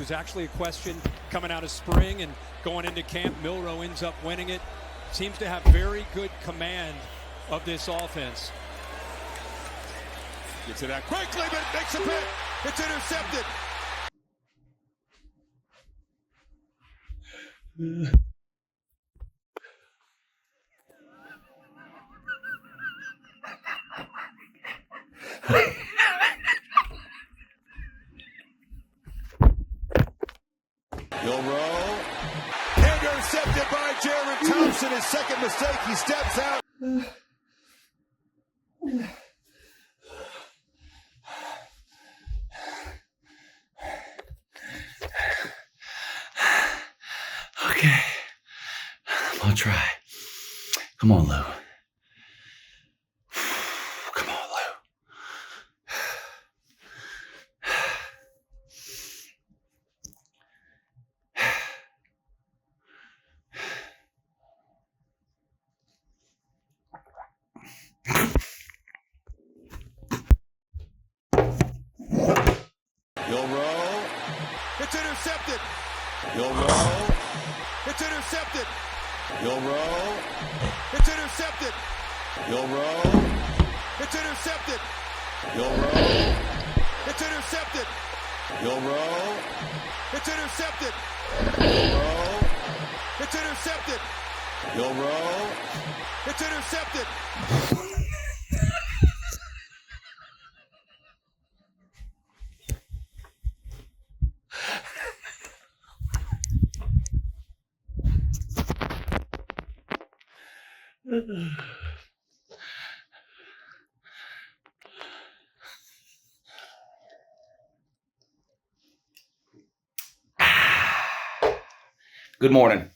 was actually a question coming out of spring and going into camp. Milroe ends up winning it. Seems to have very good command of this offense. Gets it out quickly, but makes a pick. It's intercepted. He'll roll. Intercepted by Jared Thompson. His second mistake. He steps out. Okay. I'll try. Come on, Lou. Come on, Lou. He'll roll. It's intercepted. He'll roll. It's intercepted. He'll roll. It's intercepted. He'll roll. It's intercepted. He'll roll. It's intercepted. He'll roll. It's intercepted. He'll roll. It's intercepted. He'll roll. It's intercepted. Good morning.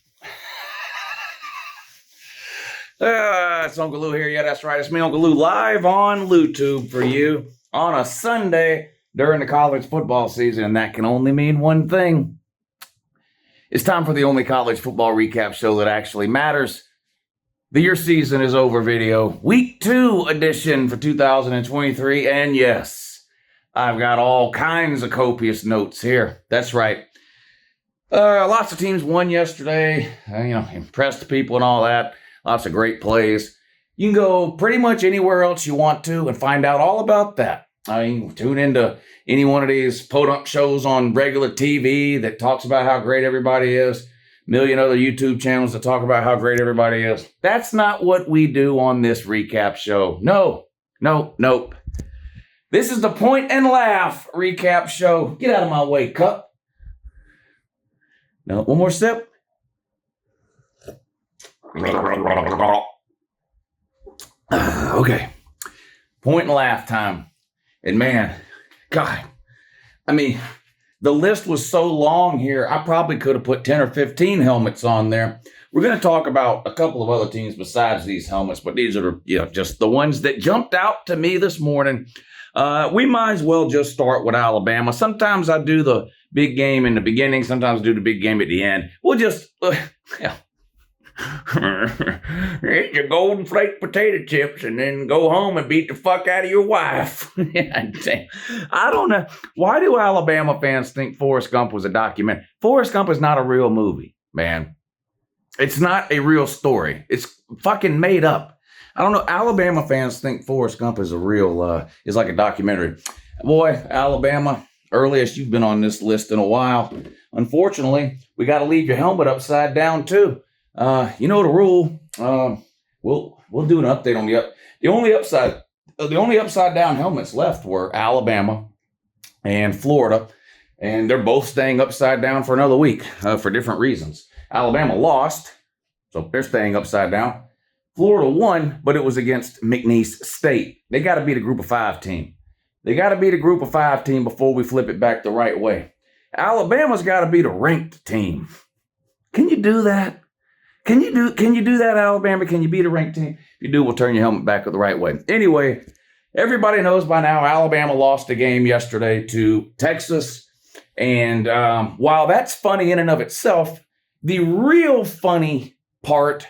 It's Uncle Lou here. Yeah, that's right. It's me, Uncle Lou, live on LouTube for you on a Sunday during the college football season, and that can only mean one thing. It's time for the only college football recap show that actually matters. The Your Season is Over video, Week 2 edition for 2023, and yes, I've got all kinds of copious notes here. That's right. Lots of teams won yesterday, impressed people and all that. Lots of great plays. You can go pretty much anywhere else you want to and find out all about that. I mean, tune into any one of these podunk shows on regular TV that talks about how great everybody is. Million other YouTube channels that talk about how great everybody is. That's not what we do on this recap show. Nope. This is the point and laugh recap show. Get out of my way, Cup. No, one more sip. Okay. Point and laugh time. And man, God, I mean, the list was so long here, I probably could have put 10 or 15 helmets on there. We're going to talk about a couple of other teams besides these helmets, but these are just the ones that jumped out to me this morning. We might as well just start with Alabama. Sometimes I do the big game in the beginning. Sometimes I do the big game at the end. We'll just... eat your golden flake potato chips and then go home and beat the fuck out of your wife. I don't know. Why do Alabama fans think Forrest Gump was a documentary? Forrest Gump is not a real movie, man. It's not a real story. It's fucking made up. I don't know. Alabama fans think Forrest Gump is is like a documentary. Boy, Alabama, earliest you've been on this list in a while. Unfortunately, we got to leave your helmet upside down too. You know the rule. We'll do an update on the only upside down helmets left were Alabama and Florida, and they're both staying upside down for another week for different reasons. Alabama lost, so they're staying upside down. Florida won, but it was against McNeese State. They got to beat a Group of 5 team. They got to beat a Group of 5 team before we flip it back the right way. Alabama's got to beat a ranked team. Can you do that? Can you do that, Alabama? Can you beat a ranked team? If you do, we'll turn your helmet back the right way. Anyway, everybody knows by now Alabama lost a game yesterday to Texas. And while that's funny in and of itself, the real funny part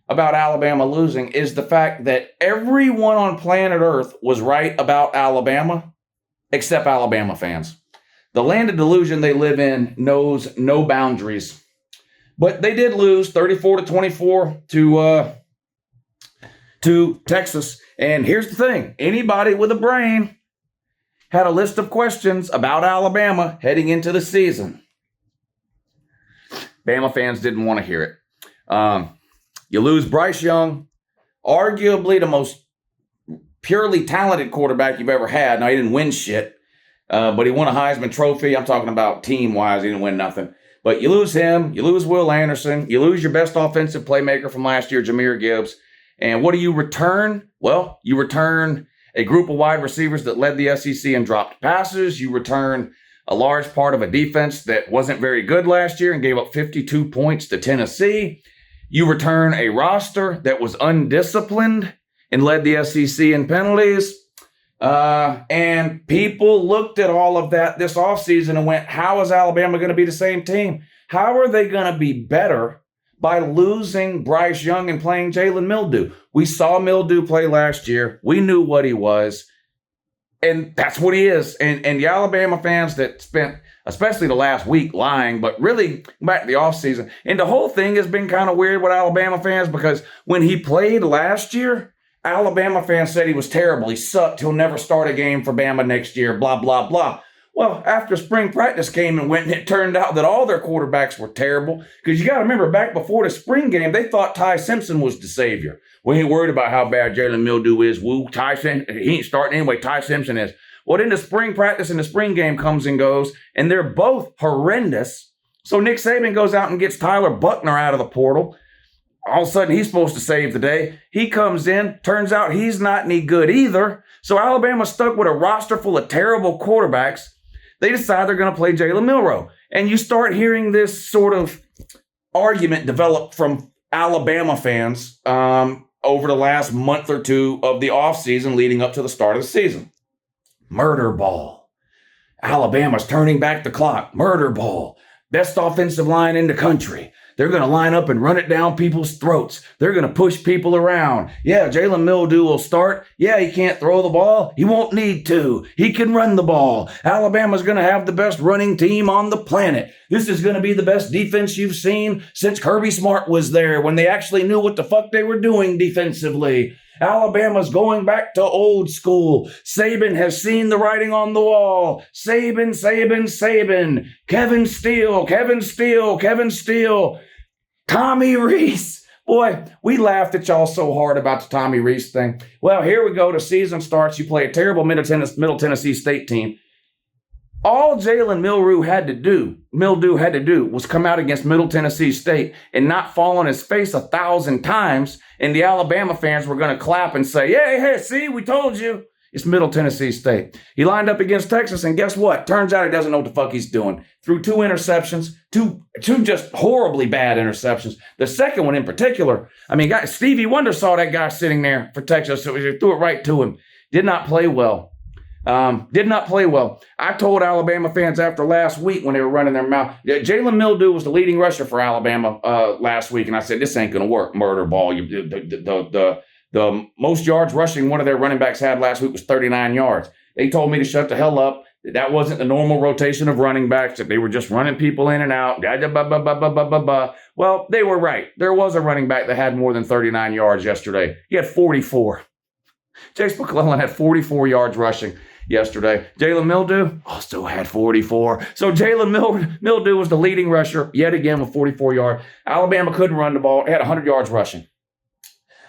about Alabama losing is the fact that everyone on planet Earth was right about Alabama except Alabama fans. The land of delusion they live in knows no boundaries. But they did lose 34-24 to Texas. And here's the thing. Anybody with a brain had a list of questions about Alabama heading into the season. Bama fans didn't want to hear it. You lose Bryce Young, arguably the most purely talented quarterback you've ever had. Now, he didn't win shit, but he won a Heisman Trophy. I'm talking about team-wise. He didn't win nothing. But you lose him. You lose Will Anderson. You lose your best offensive playmaker from last year, Jahmyr Gibbs. And what do you return? Well, you return a group of wide receivers that led the SEC and dropped passes. You return a large part of a defense that wasn't very good last year and gave up 52 points to Tennessee. You return a roster that was undisciplined and led the SEC in penalties. And people looked at all of that this offseason and went, how is Alabama going to be the same team? How are they going to be better by losing Bryce Young and playing Jalen Mildew? We saw Mildew play last year. We knew what he was. And that's what he is. And the Alabama fans that spent, especially the last week, lying, but really back to the offseason. And the whole thing has been kind of weird with Alabama fans because when he played last year, Alabama fans said he was terrible. He sucked. He'll never start a game for Bama next year, blah, blah, blah. Well, after spring practice came and went, and it turned out that all their quarterbacks were terrible. Because you got to remember, back before the spring game, they thought Ty Simpson was the savior. We ain't worried about how bad Jalen Mildew is. Woo, he ain't starting anyway. Ty Simpson is. Well, then the spring practice and the spring game comes and goes, and they're both horrendous. So Nick Saban goes out and gets Tyler Buckner out of the portal. All of a sudden, he's supposed to save the day. He comes in. Turns out he's not any good either. So Alabama's stuck with a roster full of terrible quarterbacks. They decide they're going to play Jalen Milroe. And you start hearing this sort of argument develop from Alabama fans over the last month or two of the offseason leading up to the start of the season. Murder ball. Alabama's turning back the clock. Murder ball. Best offensive line in the country. They're going to line up and run it down people's throats. They're going to push people around. Yeah, Jalen Mildew will start. Yeah, he can't throw the ball. He won't need to. He can run the ball. Alabama's going to have the best running team on the planet. This is going to be the best defense you've seen since Kirby Smart was there when they actually knew what the fuck they were doing defensively. Alabama's going back to old school. Saban has seen the writing on the wall. Saban, Saban, Saban. Kevin Steele, Kevin Steele, Kevin Steele. Tommy Rees. Boy, we laughed at y'all so hard about the Tommy Rees thing. Well, here we go. The season starts. You play a terrible Middle Tennessee State team. All Jalen Mildew had to do was come out against Middle Tennessee State and not fall on his face 1,000 times, and the Alabama fans were going to clap and say, yeah, hey, see, we told you. It's Middle Tennessee State. He lined up against Texas, and guess what? Turns out he doesn't know what the fuck he's doing. Threw 2 interceptions, two just horribly bad interceptions. The second one in particular, Stevie Wonder saw that guy sitting there for Texas, so he threw it right to him. Did not play well. I told Alabama fans after last week when they were running their mouth, Jalen Mildew was the leading rusher for Alabama last week, and I said, this ain't going to work, murder ball. The most yards rushing one of their running backs had last week was 39 yards. They told me to shut the hell up. That wasn't the normal rotation of running backs, that they were just running people in and out. Well, they were right. There was a running back that had more than 39 yards yesterday. He had 44. Chase McClellan had 44 yards rushing yesterday. Jalen Mildew also had 44. So Jalen Mildew was the leading rusher yet again with 44 yards. Alabama couldn't run the ball. It had 100 yards rushing.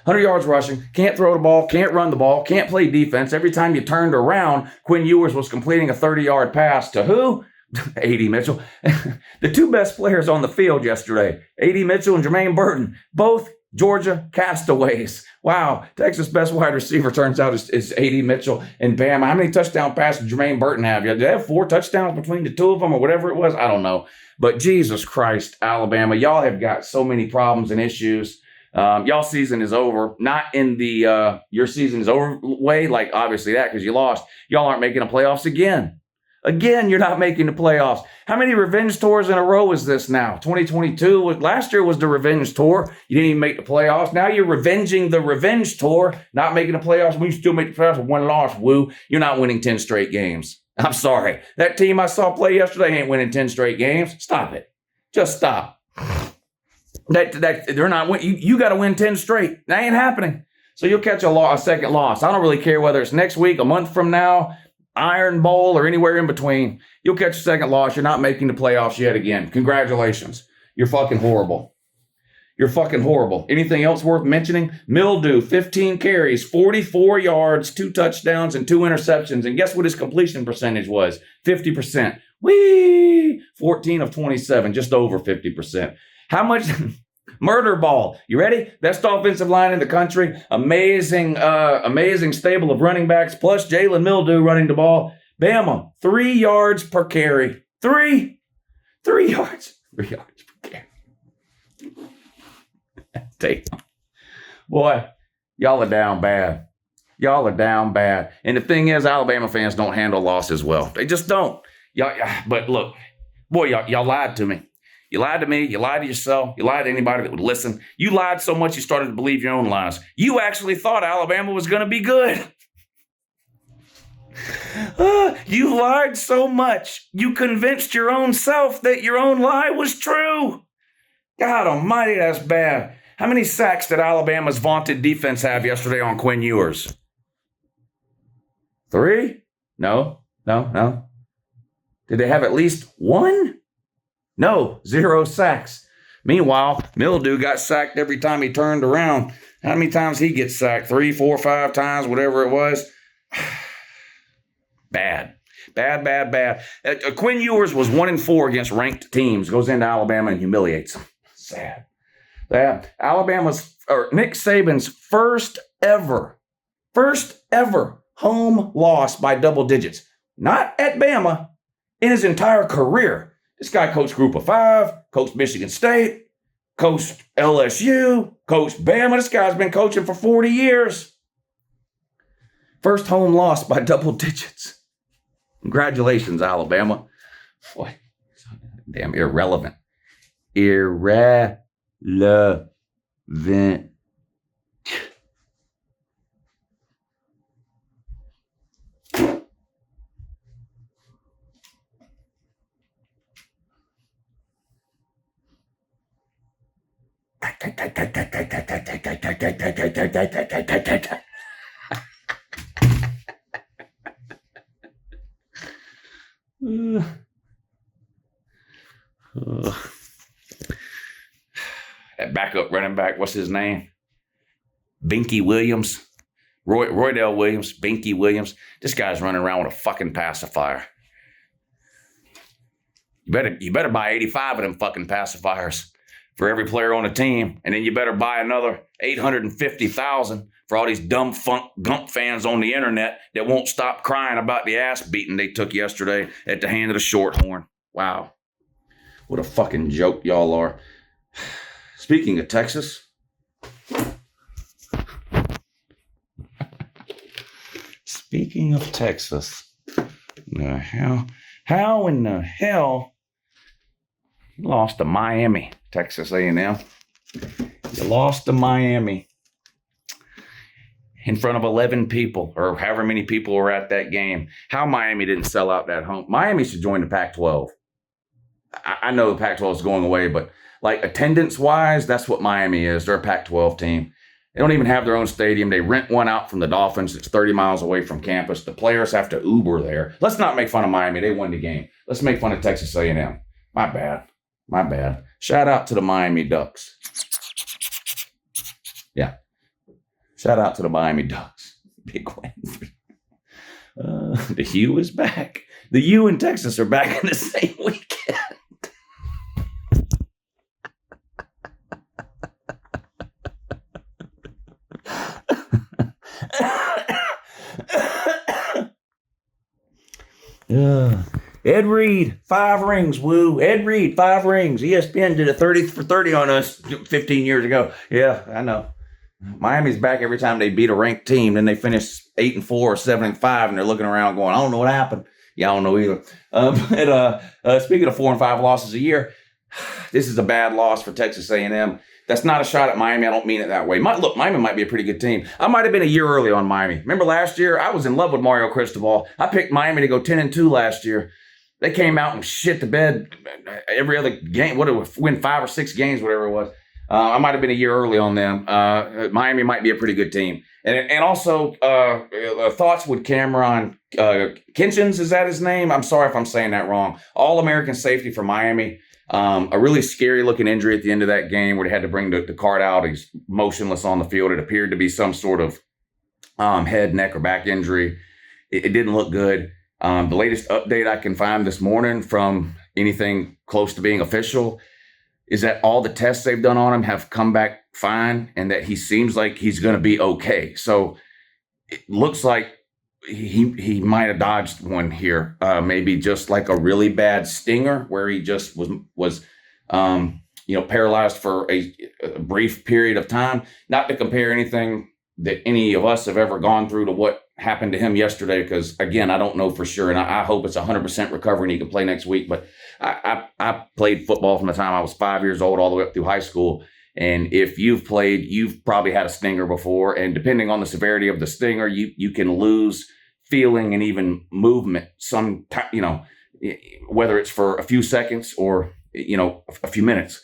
100 yards rushing, can't throw the ball, can't run the ball, can't play defense. Every time you turned around, Quinn Ewers was completing a 30-yard pass to who? A.D. Mitchell. The 2 best players on the field yesterday, A.D. Mitchell and Jermaine Burton, both Georgia castaways. Wow, Texas' best wide receiver turns out is A.D. Mitchell and Bama. How many touchdown passes did Jermaine Burton have? Did they have 4 touchdowns between the 2 of them or whatever it was? I don't know. But Jesus Christ, Alabama, y'all have got so many problems and issues. Y'all season is over. Not in the your season is over way, like obviously that because you lost. Y'all aren't making the playoffs again. Again, you're not making the playoffs. How many revenge tours in a row is this now? 2022? Last year was the revenge tour. You didn't even make the playoffs. Now you're revenging the revenge tour, not making the playoffs. We still make the playoffs with 1 loss. Woo. You're not winning 10 straight games. I'm sorry. That team I saw play yesterday ain't winning 10 straight games. Stop it. Just stop. They're not winning. You got to win 10 straight. That ain't happening. So you'll catch a second loss. I don't really care whether it's next week, a month from now, Iron Bowl, or anywhere in between. You'll catch a second loss. You're not making the playoffs yet again. Congratulations. You're fucking horrible. You're fucking horrible. Anything else worth mentioning? Mildew, 15 carries, 44 yards, 2 touchdowns, and 2 interceptions. And guess what his completion percentage was? 50%. Whee! 14 of 27, just over 50%. How much? Murder ball. You ready? Best offensive line in the country. Amazing stable of running backs, plus Jalen Mildew running the ball. Bama, 3 yards per carry. 3 yards. 3 yards per carry. Take. Boy, y'all are down bad. Y'all are down bad. And the thing is, Alabama fans don't handle losses well. They just don't. But look, boy, y'all lied to me. You lied to me. You lied to yourself. You lied to anybody that would listen. You lied so much you started to believe your own lies. You actually thought Alabama was going to be good. You lied so much. You convinced your own self that your own lie was true. God almighty, that's bad. How many sacks did Alabama's vaunted defense have yesterday on Quinn Ewers? 3? No. Did they have at least 1? No, 0 sacks. Meanwhile, Mildew got sacked every time he turned around. How many times he gets sacked? 3, 4, 5 times, whatever it was. Bad. Quinn Ewers was 1-4 against ranked teams. Goes into Alabama and humiliates them. Sad. Nick Saban's first ever home loss by double digits. Not at Bama, in his entire career. This guy coached Group of 5, coached Michigan State, coached LSU, coached Bama. This guy's been coaching for 40 years. First home loss by double digits. Congratulations, Alabama. Boy, damn irrelevant. Irrelevant. That backup running back, what's his name? Binky Williams. Roydell Williams, Binky Williams. This guy's running around with a fucking pacifier. You better buy 85 of them fucking pacifiers for every player on the team, and then you better buy another 850,000 for all these dumb gump fans on the internet that won't stop crying about the ass beating they took yesterday at the hand of the Shorthorn. Wow. What a fucking joke y'all are. Speaking of Texas, how in the hell you lost to Miami, Texas A&M? You lost to Miami in front of 11 people, or however many people were at that game. How Miami didn't sell out that home? Miami should join the Pac-12. I know the Pac-12 is going away, but like attendance-wise, that's what Miami is. They're a Pac-12 team. They don't even have their own stadium. They rent one out from the Dolphins. It's 30 miles away from campus. The players have to Uber there. Let's not make fun of Miami. They won the game. Let's make fun of Texas A&M. My bad. Shout out to the Miami Ducks. Yeah. Shout out to the Miami Ducks. Big win. The U is back. The U and Texas are back in the same weekend. Ed Reed, 5 rings, woo. Ed Reed, 5 rings. ESPN did a 30 for 30 on us 15 years ago. Yeah, I know. Miami's back every time they beat a ranked team. Then they finish 8-4 or 7-5, and they're looking around going, I don't know what happened. Yeah, I don't know either. Speaking of 4 and 5 losses a year, this is a bad loss for Texas A&M. That's not a shot at Miami. I don't mean it that way. Look, Miami might be a pretty good team. I might have been a year early on Miami. Remember last year? I was in love with Mario Cristobal. I picked Miami to go 10-2 last year. They came out and shit the bed every other game. Win 5 or 6 games, whatever it was. I might have been a year early on them. Miami might be a pretty good team. And also, thoughts with Cameron Kinchins, is that his name? I'm sorry if I'm saying that wrong. All-American safety for Miami. A really scary-looking injury at the end of that game where they had to bring the card out. He's motionless on the field. It appeared to be some sort of head, neck, or back injury. It didn't look good. The latest update I can find this morning from anything close to being official is that all the tests they've done on him have come back fine and that he seems like he's going to be okay. So it looks like he might have dodged one here, maybe just like a really bad stinger where he just was paralyzed for a brief period of time. Not to compare anything that any of us have ever gone through to what happened to him yesterday, because again, I don't know for sure, and I hope it's 100% recovery and he can play next week. But I played football from the time I was 5 years old all the way up through high school. And if you've played, you've probably had a stinger before. And depending on the severity of the stinger, you can lose feeling and even movement whether it's for a few seconds or, a few minutes.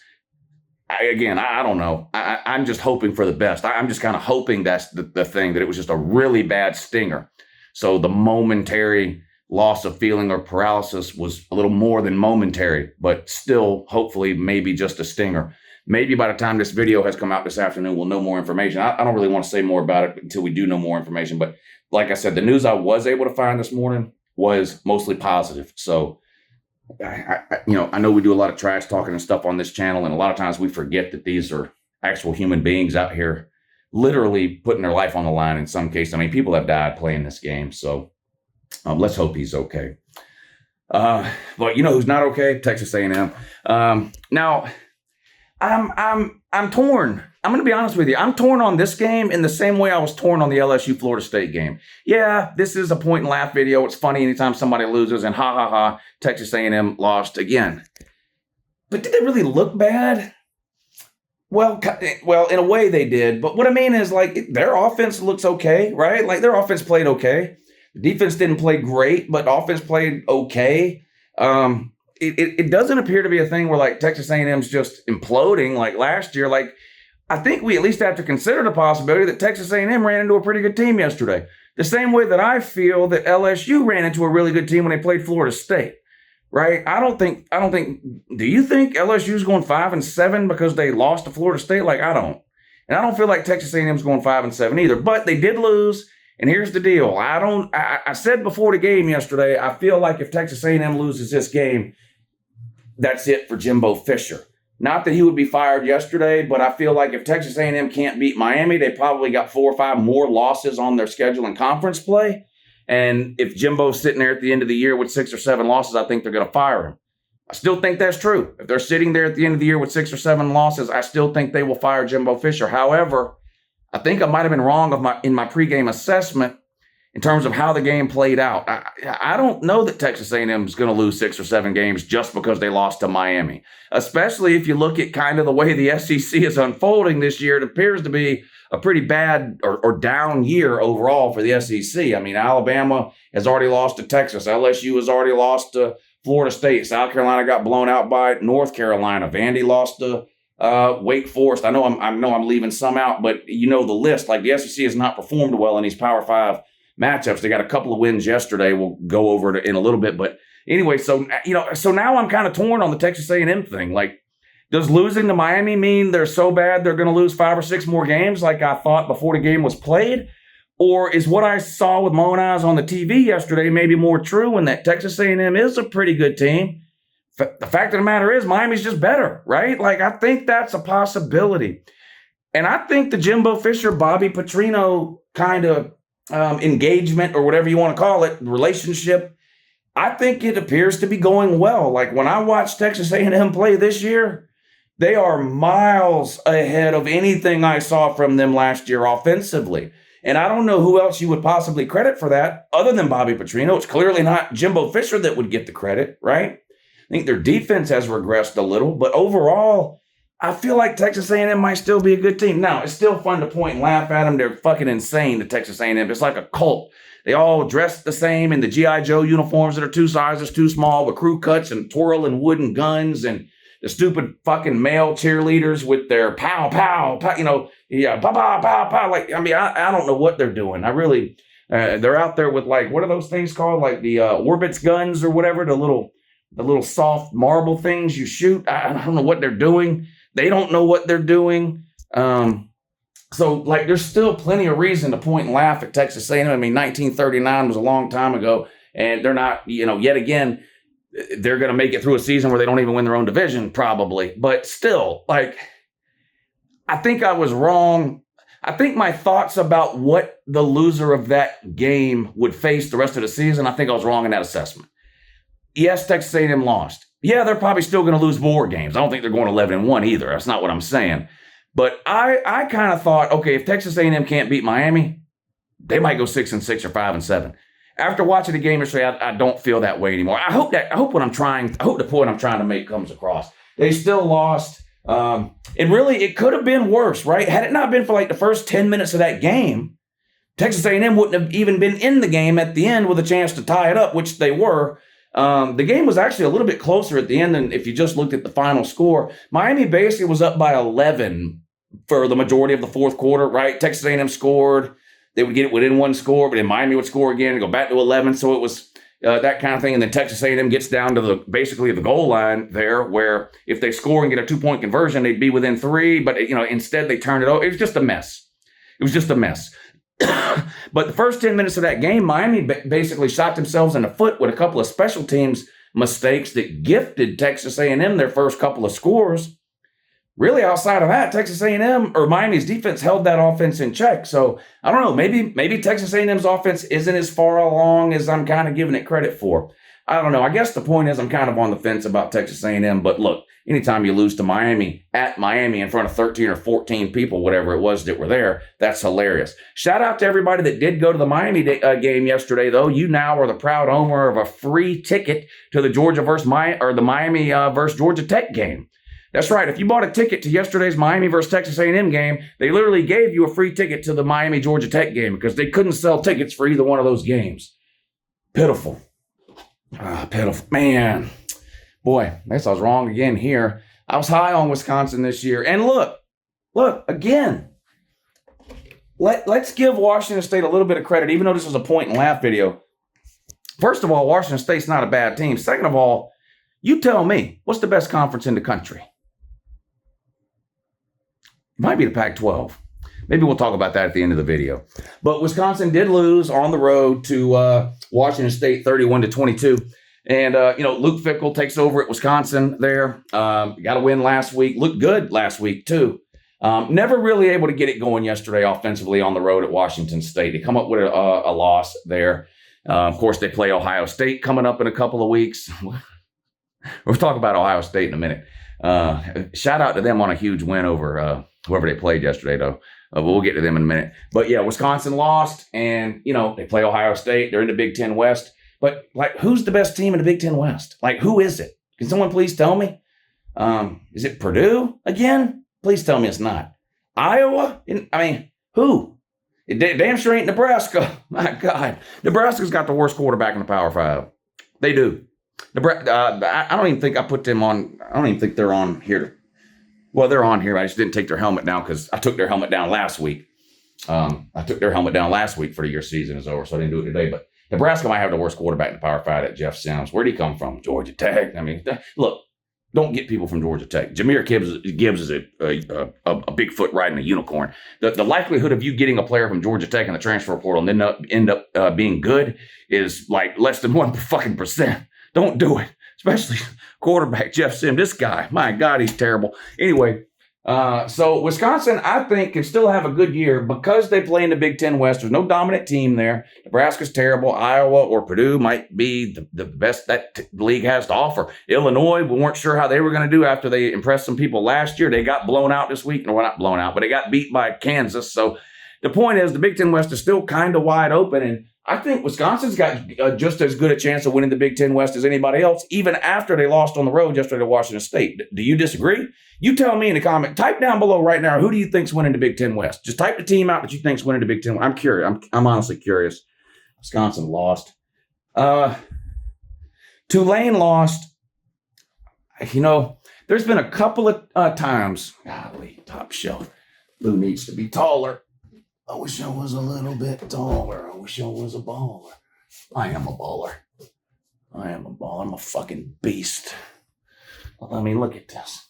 I don't know. I'm just hoping for the best. I'm just kind of hoping that's the thing, that it was just a really bad stinger. So the momentary loss of feeling or paralysis was a little more than momentary, but still, hopefully, maybe just a stinger. Maybe by the time this video has come out this afternoon, we'll know more information. I don't really want to say more about it until we do know more information. But like I said, the news I was able to find this morning was mostly positive. So, I know we do a lot of trash talking and stuff on this channel, and a lot of times we forget that these are actual human beings out here literally putting their life on the line in some cases. I mean, people have died playing this game. So let's hope he's okay. But you know who's not okay? Texas A&M. Now, I'm torn. I'm going to be honest with you. I'm torn on this game in the same way I was torn on the LSU Florida State game. Yeah, this is a point and laugh video. It's funny anytime somebody loses, and ha ha ha, Texas A&M lost again. But did they really look bad? Well, in a way they did. But what I mean is, like, their offense looks okay, right? Like, their offense played okay. The defense didn't play great, but offense played okay. It doesn't appear to be a thing where, like, Texas A&M's just imploding like last year. Like, I think we at least have to consider the possibility that Texas A&M ran into a pretty good team yesterday. The same way that I feel that LSU ran into a really good team when they played Florida State, right? Do you think LSU's going 5-7 because they lost to Florida State? Like, I don't. And I don't feel like Texas A&M's going 5-7 either, but they did lose. And here's the deal. I said before the game yesterday, I feel like if Texas A&M loses this game, that's it for Jimbo Fisher. Not that he would be fired yesterday, but I feel like if Texas A&M can't beat Miami, they probably got 4 or 5 more losses on their schedule in conference play. And if Jimbo's sitting there at the end of the year with 6 or 7 losses, I think they're going to fire him. I still think that's true. If they're sitting there at the end of the year with 6 or 7 losses, I still think they will fire Jimbo Fisher. However, I think I might have been wrong in my pregame assessment in terms of how the game played out. I don't know that Texas A&M is going to lose 6 or 7 games just because they lost to Miami, especially if you look at kind of the way the SEC is unfolding this year. It appears to be a pretty bad or down year overall for the SEC. I mean, Alabama has already lost to Texas. LSU has already lost to Florida State. South Carolina got blown out by North Carolina. Vandy lost to Wake Forest. I know I'm leaving some out, but you know the list. Like, the SEC has not performed well in these Power 5 matchups. They got a couple of wins yesterday. We'll go over it in a little bit. But anyway, so now I'm kind of torn on the Texas A&M thing. Like, does losing to Miami mean they're so bad they're going to lose 5 or 6 more games like I thought before the game was played? Or is what I saw with my own eyes on the TV yesterday maybe more true, and that Texas A&M is a pretty good team? The fact of the matter is Miami's just better, right? Like, I think that's a possibility. And I think the Jimbo Fisher, Bobby Petrino kind of engagement, or whatever you want to call it, relationship, I think it appears to be going well. Like, when I watch Texas A&M play this year, they are miles ahead of anything I saw from them last year offensively. And I don't know who else you would possibly credit for that other than Bobby Petrino. It's clearly not Jimbo Fisher that would get the credit, right? I think their defense has regressed a little, but overall, I feel like Texas A&M might still be a good team. Now, it's still fun to point and laugh at them. They're fucking insane, the Texas A&M. It's like a cult. They all dress the same in the G.I. Joe uniforms that are 2 sizes too small with crew cuts and twirling wooden guns, and the stupid fucking male cheerleaders with their pow, pow, pow, pow, pow, pow, pow. Like, I mean, I don't know what they're doing. I really, they're out there with, like, what are those things called? Like the Orbitz guns or whatever, the little soft marble things you shoot. I don't know what they're doing. They don't know what they're doing. So, like, there's still plenty of reason to point and laugh at Texas A&M. I mean, 1939 was a long time ago, and they're not, yet again, they're going to make it through a season where they don't even win their own division, probably. But still, like, I think I was wrong. I think my thoughts about what the loser of that game would face the rest of the season, I think I was wrong in that assessment. Yes, Texas A&M lost. Yeah, they're probably still going to lose more games. I don't think they're going 11-1 either. That's not what I'm saying. But I kind of thought, okay, if Texas A&M can't beat Miami, they might go 6-6 or 5-7. After watching the game yesterday, I don't feel that way anymore. I hope the point I'm trying to make comes across. They still lost. And really, it could have been worse, right? Had it not been for like the first 10 minutes of that game, Texas A&M wouldn't have even been in the game at the end with a chance to tie it up, which they were. The game was actually a little bit closer at the end than if you just looked at the final score. Miami basically was up by 11 for the majority of the fourth quarter, right? Texas A&M scored. They would get it within 1 score, but then Miami would score again and go back to 11. So it was that kind of thing. And then Texas A&M gets down to basically the goal line there, where if they score and get a 2-point conversion, they'd be within 3. But instead they turned it over. It was just a mess. But the first 10 minutes of that game, Miami basically shot themselves in the foot with a couple of special teams mistakes that gifted Texas A&M their first couple of scores. Really, outside of that, Texas A&M or Miami's defense held that offense in check. So I don't know. Maybe Texas A&M's offense isn't as far along as I'm kind of giving it credit for. I don't know. I guess the point is I'm kind of on the fence about Texas A&M. But look, anytime you lose to Miami at Miami in front of 13 or 14 people, whatever it was that were there, that's hilarious. Shout out to everybody that did go to the Miami game yesterday, though. You now are the proud owner of a free ticket to the Miami versus Georgia Tech game. That's right. If you bought a ticket to yesterday's Miami versus Texas A&M game, they literally gave you a free ticket to the Miami Georgia Tech game because they couldn't sell tickets for either one of those games. Pitiful. Pitiful. Man. Boy, I guess I was wrong again here. I was high on Wisconsin this year. And look, again, let's give Washington State a little bit of credit, even though this was a point and laugh video. First of all, Washington State's not a bad team. Second of all, you tell me, what's the best conference in the country? It might be the Pac-12. Maybe we'll talk about that at the end of the video. But Wisconsin did lose on the road to Washington State 31-22. And, Luke Fickell takes over at Wisconsin there. Got a win last week. Looked good last week, too. Never really able to get it going yesterday offensively on the road at Washington State. They come up with a loss there. Of course, they play Ohio State coming up in a couple of weeks. We'll talk about Ohio State in a minute. Shout out to them on a huge win over whoever they played yesterday, though. But we'll get to them in a minute. But, yeah, Wisconsin lost, and, they play Ohio State. They're in the Big Ten West. But, who's the best team in the Big Ten West? Who is it? Can someone please tell me? Is it Purdue again? Please tell me it's not. Iowa? Who? It damn sure ain't Nebraska. My God. Nebraska's got the worst quarterback in the Power 5. They do. I don't even think I put them on. I don't even think they're on here. Well, they're on here. I just didn't take their helmet down because I took their helmet down last week. I took their helmet down last week for the year season is over, so I didn't do it today. But Nebraska might have the worst quarterback in the Power 5 at Jeff Sims. Where'd he come from? Georgia Tech. Look, don't get people from Georgia Tech. Jameer Gibbs is a Bigfoot riding a unicorn. The likelihood of you getting a player from Georgia Tech in the transfer portal and then end up being good is like less than 1% Don't do it, especially quarterback Jeff Sims. This guy, my God, he's terrible. Anyway, so Wisconsin, I think, can still have a good year because they play in the Big Ten West. There's no dominant team there. Nebraska's terrible. Iowa or Purdue might be the best that the league has to offer. Illinois, we weren't sure how they were going to do after they impressed some people last year. They got blown out this week. No, well, not blown out, but they got beat by Kansas. So the point is the Big Ten West is still kind of wide open, and I think Wisconsin's got just as good a chance of winning the Big Ten West as anybody else, even after they lost on the road yesterday to Washington State. Do you disagree? You tell me in the comment. Type down below right now, who do you think's winning the Big Ten West? Just type the team out that you think's winning the Big Ten. I'm curious. I'm honestly curious. Wisconsin lost. Tulane lost. You know, there's been a couple of times. Golly, top shelf. Lou needs to be taller. I wish I was a little bit taller. I wish I was a baller. I am a baller. I am a baller. I'm a fucking beast. I mean, look at this.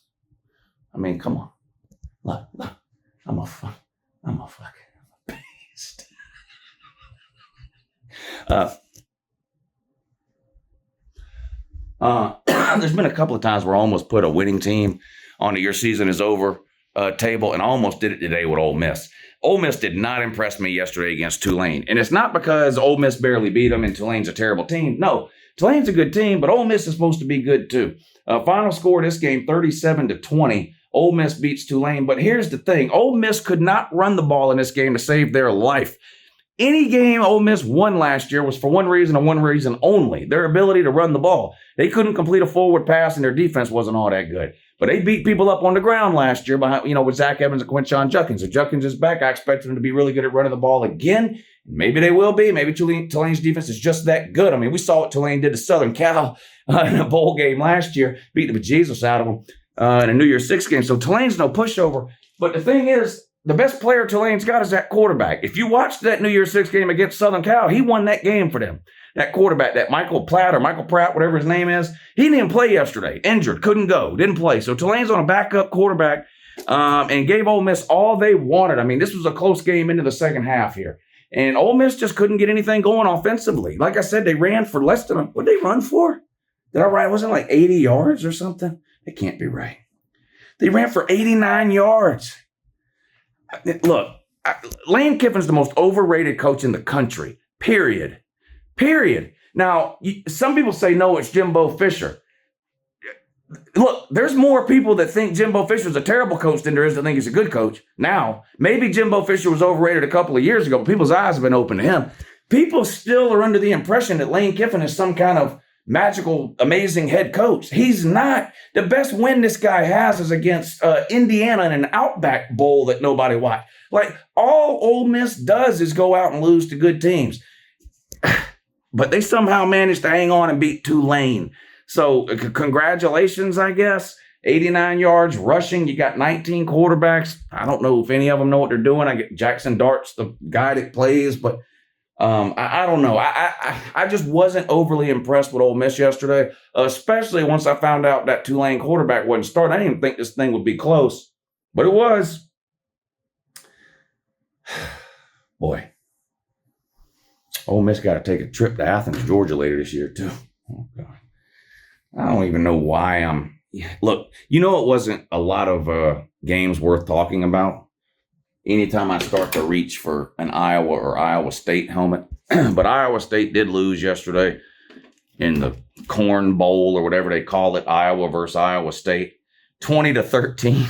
I mean, come on. Look. I'm a fucking beast. There's been a couple of times where I almost put a winning team on the "your season is over" table, and I almost did it today with Ole Miss. Ole Miss did not impress me yesterday against Tulane. And it's not because Ole Miss barely beat them and Tulane's a terrible team. No, Tulane's a good team, but Ole Miss is supposed to be good too. Final score of this game, 37-20. Ole Miss beats Tulane. But here's the thing. Ole Miss could not run the ball in this game to save their life. Any game Ole Miss won last year was for one reason and one reason only, their ability to run the ball. They couldn't complete a forward pass and their defense wasn't all that good. But they beat people up on the ground last year behind, with Zach Evans and Quinshon Judkins. If Judkins is back, I expect them to be really good at running the ball again. Maybe they will be. Maybe Tulane's defense is just that good. I mean, we saw what Tulane did to Southern Cal in a bowl game last year, beat the bejesus out of them in a New Year's Six game. So Tulane's no pushover. But the thing is, the best player Tulane's got is that quarterback. If you watched that New Year's Six game against Southern Cal, he won that game for them. That quarterback, that Michael Pratt, whatever his name is, he didn't play yesterday. Injured, couldn't go, didn't play. So Tulane's on a backup quarterback and gave Ole Miss all they wanted. I mean, this was a close game into the second half here. And Ole Miss just couldn't get anything going offensively. Like I said, they ran for less than what did they run for? Did I write? Wasn't it like 80 yards or something? It can't be right. They ran for 89 yards. Look, Lane Kiffin's the most overrated coach in the country, period. Now, some people say, no, it's Jimbo Fisher. Look, there's more people that think Jimbo Fisher's a terrible coach than there is that think he's a good coach. Now, maybe Jimbo Fisher was overrated a couple of years ago, but people's eyes have been open to him. People still are under the impression that Lane Kiffin is some kind of magical, amazing head coach. He's not. The best win this guy has is against Indiana in an Outback Bowl that nobody watched. Like, all Ole Miss does is go out and lose to good teams. But they somehow managed to hang on and beat Tulane. So congratulations, I guess. 89 yards rushing. You got 19 quarterbacks. I don't know if any of them know what they're doing. I get Jackson Dart's the guy that plays, but I don't know. I just wasn't overly impressed with Ole Miss yesterday, especially once I found out that Tulane quarterback wasn't starting. I didn't even think this thing would be close, but it was. Boy. Ole Miss got to take a trip to Athens, Georgia later this year, too. Oh, God. I don't even know why I'm... Look, it wasn't a lot of games worth talking about anytime I start to reach for an Iowa or Iowa State helmet. But Iowa State did lose yesterday in the Corn Bowl or whatever they call it, Iowa versus Iowa State, 20-13.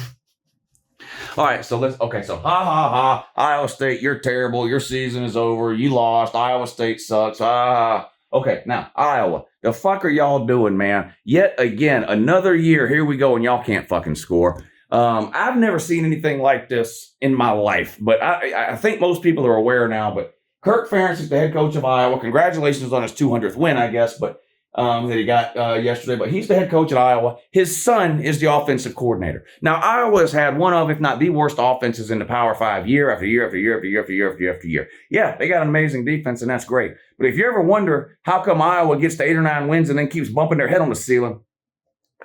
All right, so ha, Iowa State, you're terrible. Your season is over. You lost. Iowa State sucks. Okay, now, Iowa, the fuck are y'all doing, man? Yet again, another year, here we go, and y'all can't fucking score. I've never seen anything like this in my life, but I think most people are aware now, but Kirk Ferentz is the head coach of Iowa. Congratulations on his 200th win, I guess, but that he got yesterday, but he's the head coach at Iowa. His son is the offensive coordinator. Now, Iowa has had one of, if not the worst offenses in the Power 5 year after year after year after year after year after year after year. Yeah, they got an amazing defense, and that's great. But if you ever wonder how come Iowa gets to 8 or 9 wins and then keeps bumping their head on the ceiling,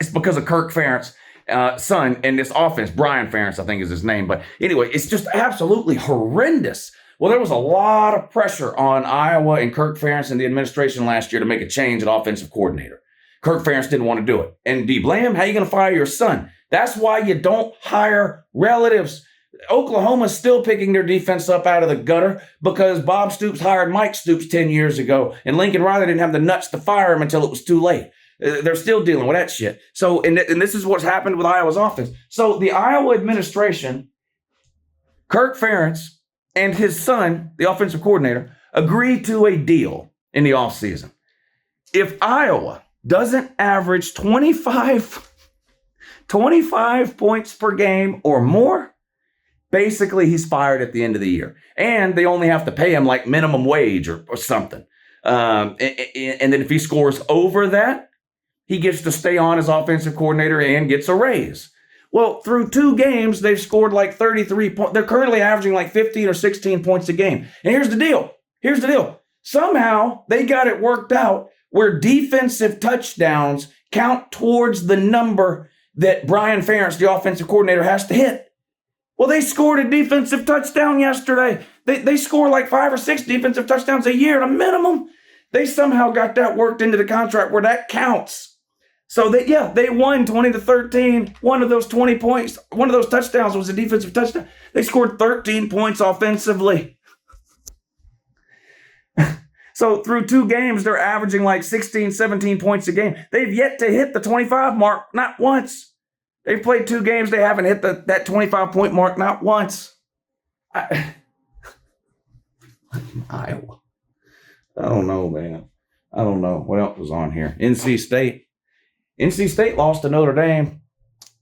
it's because of Kirk Ferentz. Son and this offense, Brian Ferentz, I think is his name. But anyway, it's just absolutely horrendous. Well, there was a lot of pressure on Iowa and Kirk Ferentz and the administration last year to make a change at offensive coordinator. Kirk Ferentz didn't want to do it. And do you blame him? How are you going to fire your son? That's why you don't hire relatives. Oklahoma's still picking their defense up out of the gutter because Bob Stoops hired Mike Stoops 10 years ago, and Lincoln Riley didn't have the nuts to fire him until it was too late. They're still dealing with that shit. So, and this is what's happened with Iowa's offense. So the Iowa administration, Kirk Ferentz, and his son, the offensive coordinator, agree to a deal in the offseason. If Iowa doesn't average 25 points per game or more, basically he's fired at the end of the year. And they only have to pay him like minimum wage or something. And then if he scores over that, he gets to stay on as offensive coordinator and gets a raise. Well, through 2 games, they've scored like 33 points. They're currently averaging like 15 or 16 points a game. And here's the deal. Somehow they got it worked out where defensive touchdowns count towards the number that Brian Ferentz, the offensive coordinator, has to hit. Well, they scored a defensive touchdown yesterday. They score like 5 or 6 defensive touchdowns a year at a minimum. They somehow got that worked into the contract where that counts. So they won 20-13. One of those 20 points, one of those touchdowns was a defensive touchdown. They scored 13 points offensively. So through 2 games, they're averaging like 16, 17 points a game. They've yet to hit the 25 mark, not once. They've played 2 games. They haven't hit that 25-point mark, not once. Iowa. I don't know, man. I don't know. What else was on here? NC State. NC State lost to Notre Dame.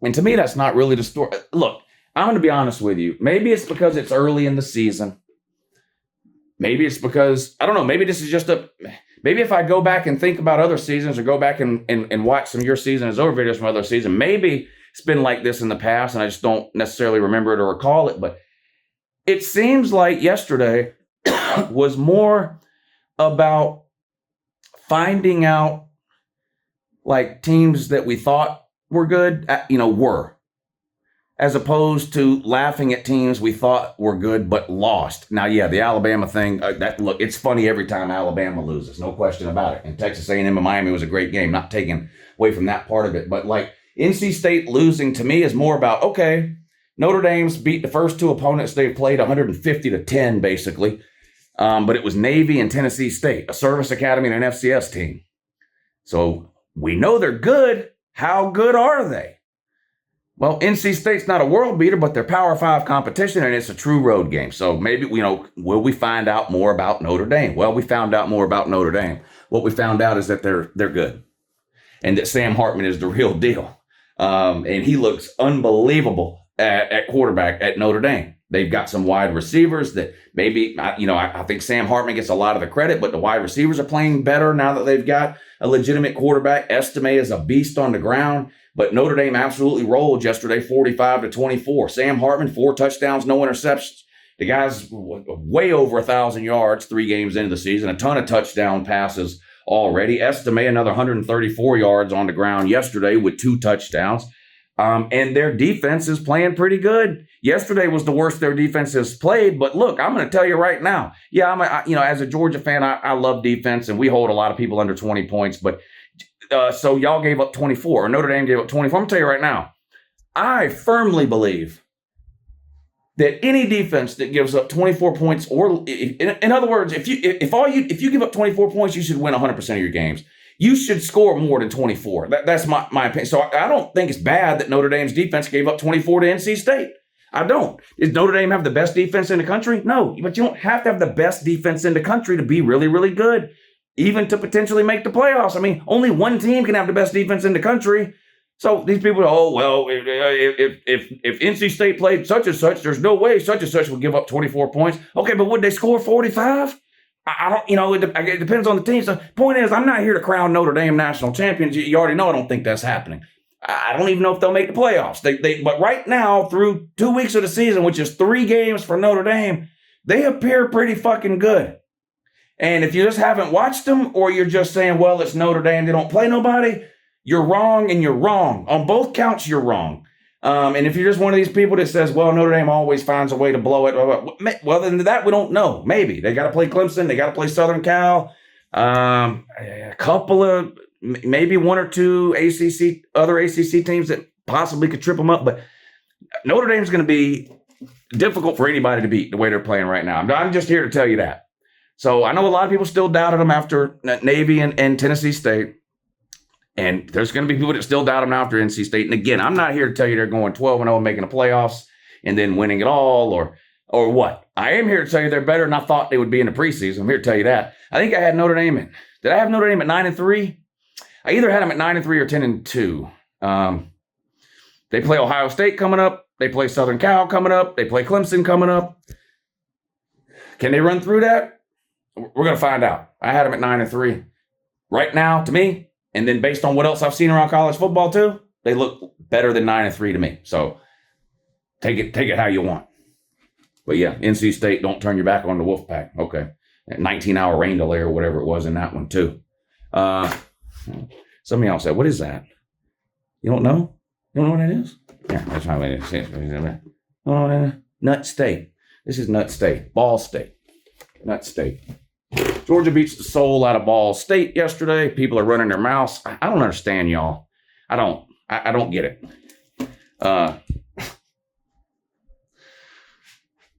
And to me, that's not really the story. Look, I'm going to be honest with you. Maybe it's because it's early in the season. Maybe it's because, I don't know, maybe this is just maybe if I go back and think about other seasons or go back and watch some of your season as over videos from other seasons, maybe it's been like this in the past and I just don't necessarily remember it or recall it. But it seems like yesterday was more about finding out like teams that we thought were good, were, as opposed to laughing at teams we thought were good but lost. Now, yeah, the Alabama thing, look, it's funny every time Alabama loses, no question about it. And Texas A&M and Miami was a great game, not taking away from that part of it. But like NC State losing to me is more about, okay, Notre Dame's beat the first 2 opponents they've played 150-10, basically. But it was Navy and Tennessee State, a service academy and an FCS team. So we know they're good. How good are they? Well, NC State's not a world beater, but they're Power 5 competition, and it's a true road game. So maybe, will we find out more about Notre Dame? Well, we found out more about Notre Dame. What we found out is that they're good, and that Sam Hartman is the real deal. And he looks unbelievable at quarterback at Notre Dame. They've got some wide receivers that maybe, I think Sam Hartman gets a lot of the credit, but the wide receivers are playing better now that they've got a legitimate quarterback. Estime is a beast on the ground, but Notre Dame absolutely rolled yesterday, 45-24. Sam Hartman, 4 touchdowns, no interceptions. The guy's way over 1,000 yards 3 games into the season, a ton of touchdown passes already. Estime, another 134 yards on the ground yesterday with 2 touchdowns. And their defense is playing pretty good. Yesterday was the worst their defense has played. But look, I'm going to tell you right now. Yeah, as a Georgia fan, I love defense, and we hold a lot of people under 20 points. But so y'all gave up 24, or Notre Dame gave up 24. I'm going to tell you right now, I firmly believe that any defense that gives up 24 points, or in other words, if you give up 24 points, you should win 100% of your games. You should score more than 24. That's my opinion. So I don't think it's bad that Notre Dame's defense gave up 24 to NC State. I don't. Does Notre Dame have the best defense in the country? No, but you don't have to have the best defense in the country to be really, really good, even to potentially make the playoffs. I mean, only one team can have the best defense in the country. So these people are, if NC State played such and such, there's no way such and such would give up 24 points. Okay, but would they score 45? I don't, it depends on the team. So point is, I'm not here to crown Notre Dame national champions. You already know I don't think that's happening. I don't even know if they'll make the playoffs. But right now, through 2 weeks of the season, which is 3 games for Notre Dame, they appear pretty fucking good. And if you just haven't watched them, or you're just saying, well, it's Notre Dame, they don't play nobody, you're wrong and you're wrong. On both counts, you're wrong. And if you're just one of these people that says, well, Notre Dame always finds a way to blow it, well, then that we don't know. Maybe. They got to play Clemson. They got to play Southern Cal. A couple of, maybe 1 or 2 other ACC teams that possibly could trip them up. But Notre Dame's going to be difficult for anybody to beat the way they're playing right now. I'm just here to tell you that. So I know a lot of people still doubted them after Navy and Tennessee State. And there's going to be people that still doubt them after NC State. And again, I'm not here to tell you they're going 12-0 and making the playoffs and then winning it all or what. I am here to tell you they're better than I thought they would be in the preseason. I'm here to tell you that. I think I had Notre Dame in. Did I have Notre Dame at 9-3? I either had them at 9-3 or 10-2. They play Ohio State coming up. They play Southern Cal coming up. They play Clemson coming up. Can they run through that? We're going to find out. I had them at 9-3. Right now, to me, and then based on what else I've seen around college football too, they look better than 9-3 to me. So take it how you want. But yeah, NC State, don't turn your back on the Wolfpack. Okay. That 19-hour rain delay or whatever it was in that one too. Somebody else said, what is that? You don't know? You don't know what it is? Yeah, that's how it is. Nut State. This is Nut State. Ball State. Nut State. Georgia beats the soul out of Ball State yesterday. People are running their mouths. I don't understand, y'all. I don't get it.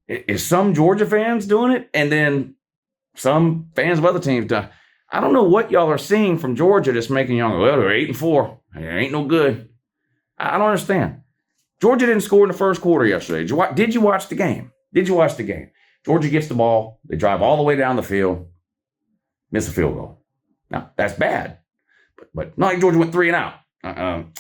Is some Georgia fans doing it, and then some fans of other teams doing it? I don't know what y'all are seeing from Georgia that's making y'all go, well, they're 8-4. It ain't no good. I don't understand. Georgia didn't score in the first quarter yesterday. Did you watch the game? Did you watch the game? Georgia gets the ball. They drive all the way down the field. Miss a field goal. Now, that's bad. But not like Georgia went 3 and out.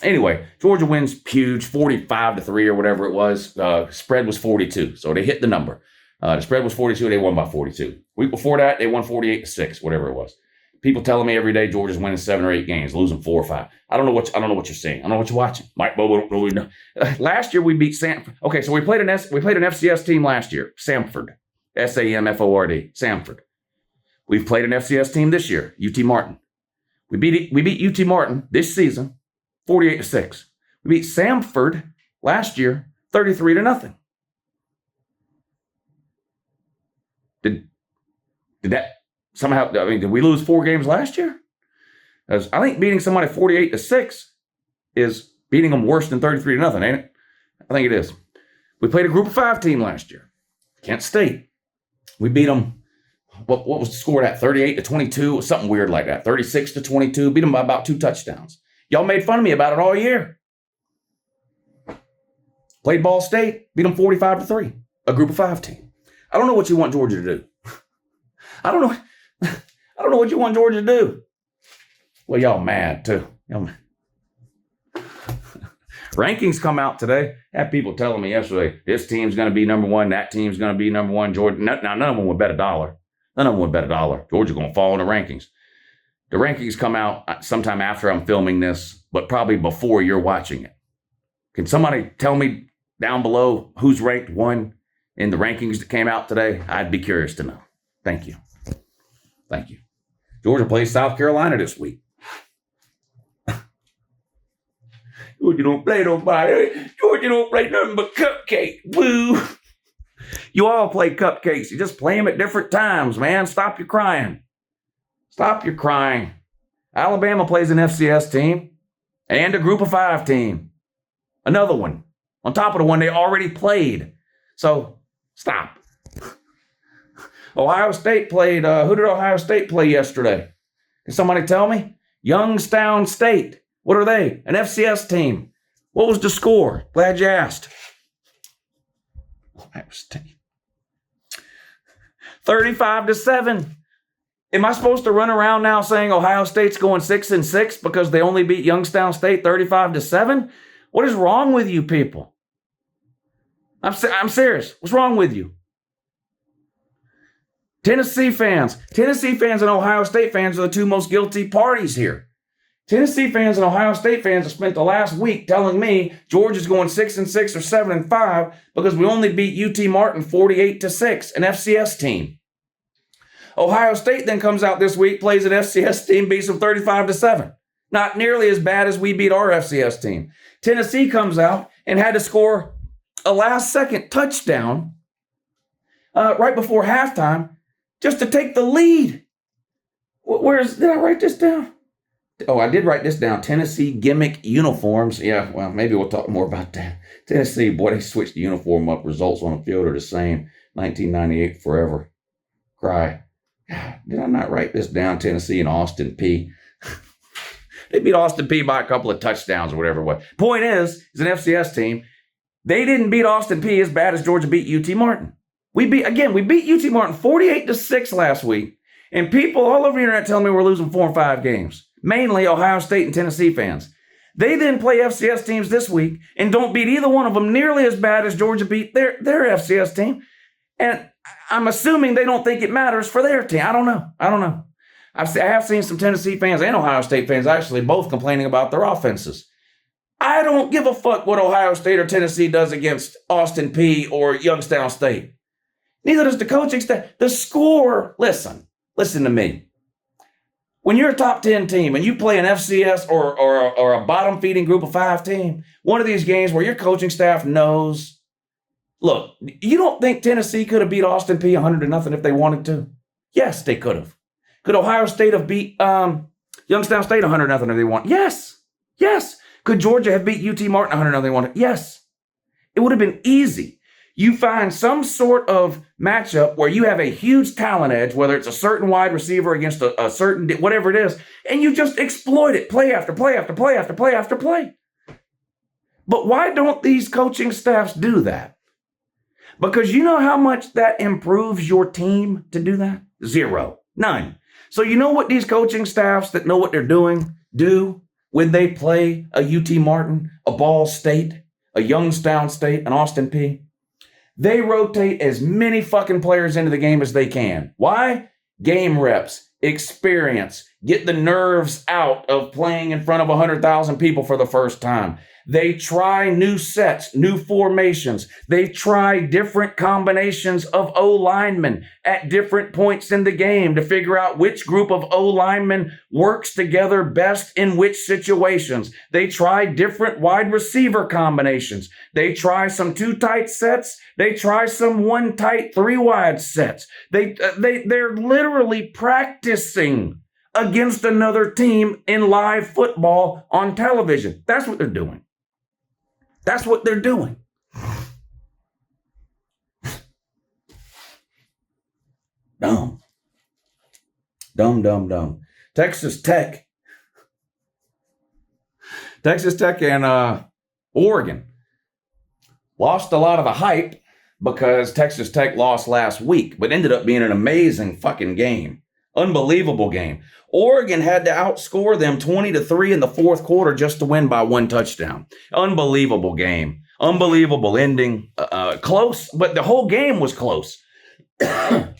Anyway, Georgia wins huge, 45-3 or whatever it was. Spread was 42, so they hit the number. The spread was 42. They won by 42. Week before that, they won 48-6, whatever it was. People telling me every day Georgia's winning 7 or 8 games, losing 4 or 5. I don't know what you're seeing. I don't know what you're watching. Mike Bobo don't really know. Last year we beat Samford. Okay, so we played an FCS team last year. Samford, Samford. Samford. We've played an FCS team this year. UT Martin. We beat UT Martin this season, 48-6. We beat Samford last year, 33-0. Did that somehow? I mean, did we lose 4 games last year? I think beating somebody 48-6 is beating them worse than 33-0, ain't it? I think it is. We played a Group of 5 team last year, Kent State. We beat them. What was the score at? 38-22, something weird like that. 36-22. Beat them by about 2 touchdowns. Y'all made fun of me about it all year. Played Ball State, beat them 45-3. A Group of 5 team. I don't know what you want Georgia to do. I don't know what you want Georgia to do. Well, y'all mad too. Rankings come out today. I had people telling me yesterday, this team's going to be number 1, that team's going to be number 1. Georgia. Now, none of them would bet $1. None of them would bet $1. Georgia's going to fall in the rankings. The rankings come out sometime after I'm filming this, but probably before you're watching it. Can somebody tell me down below who's ranked 1 in the rankings that came out today? I'd be curious to know. Thank you. Thank you. Georgia plays South Carolina this week. Georgia don't play nobody. Georgia don't play nothing but cupcake. Woo. You all play cupcakes. You just play them at different times, man. Stop your crying. Stop your crying. Alabama plays an FCS team and a Group of 5 team. Another one on top of the one they already played. So stop. Ohio State played, who did Ohio State play yesterday? Can somebody tell me? Youngstown State. What are they? An FCS team. What was the score? Glad you asked. Ohio State. 35-7. Am I supposed to run around now saying Ohio State's going 6-6 because they only beat Youngstown State 35-7? What is wrong with you people? I'm serious. What's wrong with you? Tennessee fans and Ohio State fans are the 2 most guilty parties here. Tennessee fans and Ohio State fans have spent the last week telling me Georgia's going 6-6 or 7-5 because we only beat UT Martin 48-6, an FCS team. Ohio State then comes out this week, plays an FCS team, beats them 35-7. Not nearly as bad as we beat our FCS team. Tennessee comes out and had to score a last-second touchdown right before halftime just to take the lead. Did I write this down? Oh, I did write this down. Tennessee gimmick uniforms. Yeah, well, maybe we'll talk more about that. Tennessee, boy, they switched the uniform up. Results on the field are the same. 1998 forever. Cry. Did I not write this down? Tennessee and Austin P. They beat Austin P by a couple of touchdowns or whatever it was. Point is, it's an FCS team. They didn't beat Austin P as bad as Georgia beat UT Martin. We beat UT Martin 48-6 last week, and people all over the internet telling me we're losing 4 and 5 games, mainly Ohio State and Tennessee fans. They then play FCS teams this week and don't beat either one of them nearly as bad as Georgia beat their FCS team. And I'm assuming they don't think it matters for their team. I don't know. I have seen some Tennessee fans and Ohio State fans actually both complaining about their offenses. I don't give a fuck what Ohio State or Tennessee does against Austin Peay or Youngstown State. Neither does the coaching staff. The score, listen to me. When you're a top 10 team and you play an FCS or a bottom feeding group of 5 team, one of these games where your coaching staff knows, look, you don't think Tennessee could have beat Austin Peay 100-0 if they wanted to? Yes, they could have. Could Ohio State have beat Youngstown State 100-0 if they wanted? Yes. Could Georgia have beat UT Martin 100-0 if they wanted? Yes. It would have been easy. You find some sort of matchup where you have a huge talent edge, whether it's a certain wide receiver against a certain, whatever it is, and you just exploit it play after play after play after play after play. But why don't these coaching staffs do that? Because you know how much that improves your team to do that? 0. None. So you know what these coaching staffs that know what they're doing do when they play a UT Martin, a Ball State, a Youngstown State, an Austin Peay? They rotate as many fucking players into the game as they can. Why? Game reps, experience, get the nerves out of playing in front of 100,000 people for the first time. They try new sets, new formations. They try different combinations of O-linemen at different points in the game to figure out which group of O-linemen works together best in which situations. They try different wide receiver combinations. They try some 2 tight sets. They try some 1 tight 3 wide sets. They're literally practicing against another team in live football on television. That's what they're doing. That's what they're doing. Dumb. Texas Tech and Oregon lost a lot of the hype because Texas Tech lost last week, but ended up being an amazing fucking game. Unbelievable game. Oregon had to outscore them 20-3 in the 4th quarter just to win by 1 touchdown. Unbelievable game. Unbelievable ending. Close, but the whole game was close. And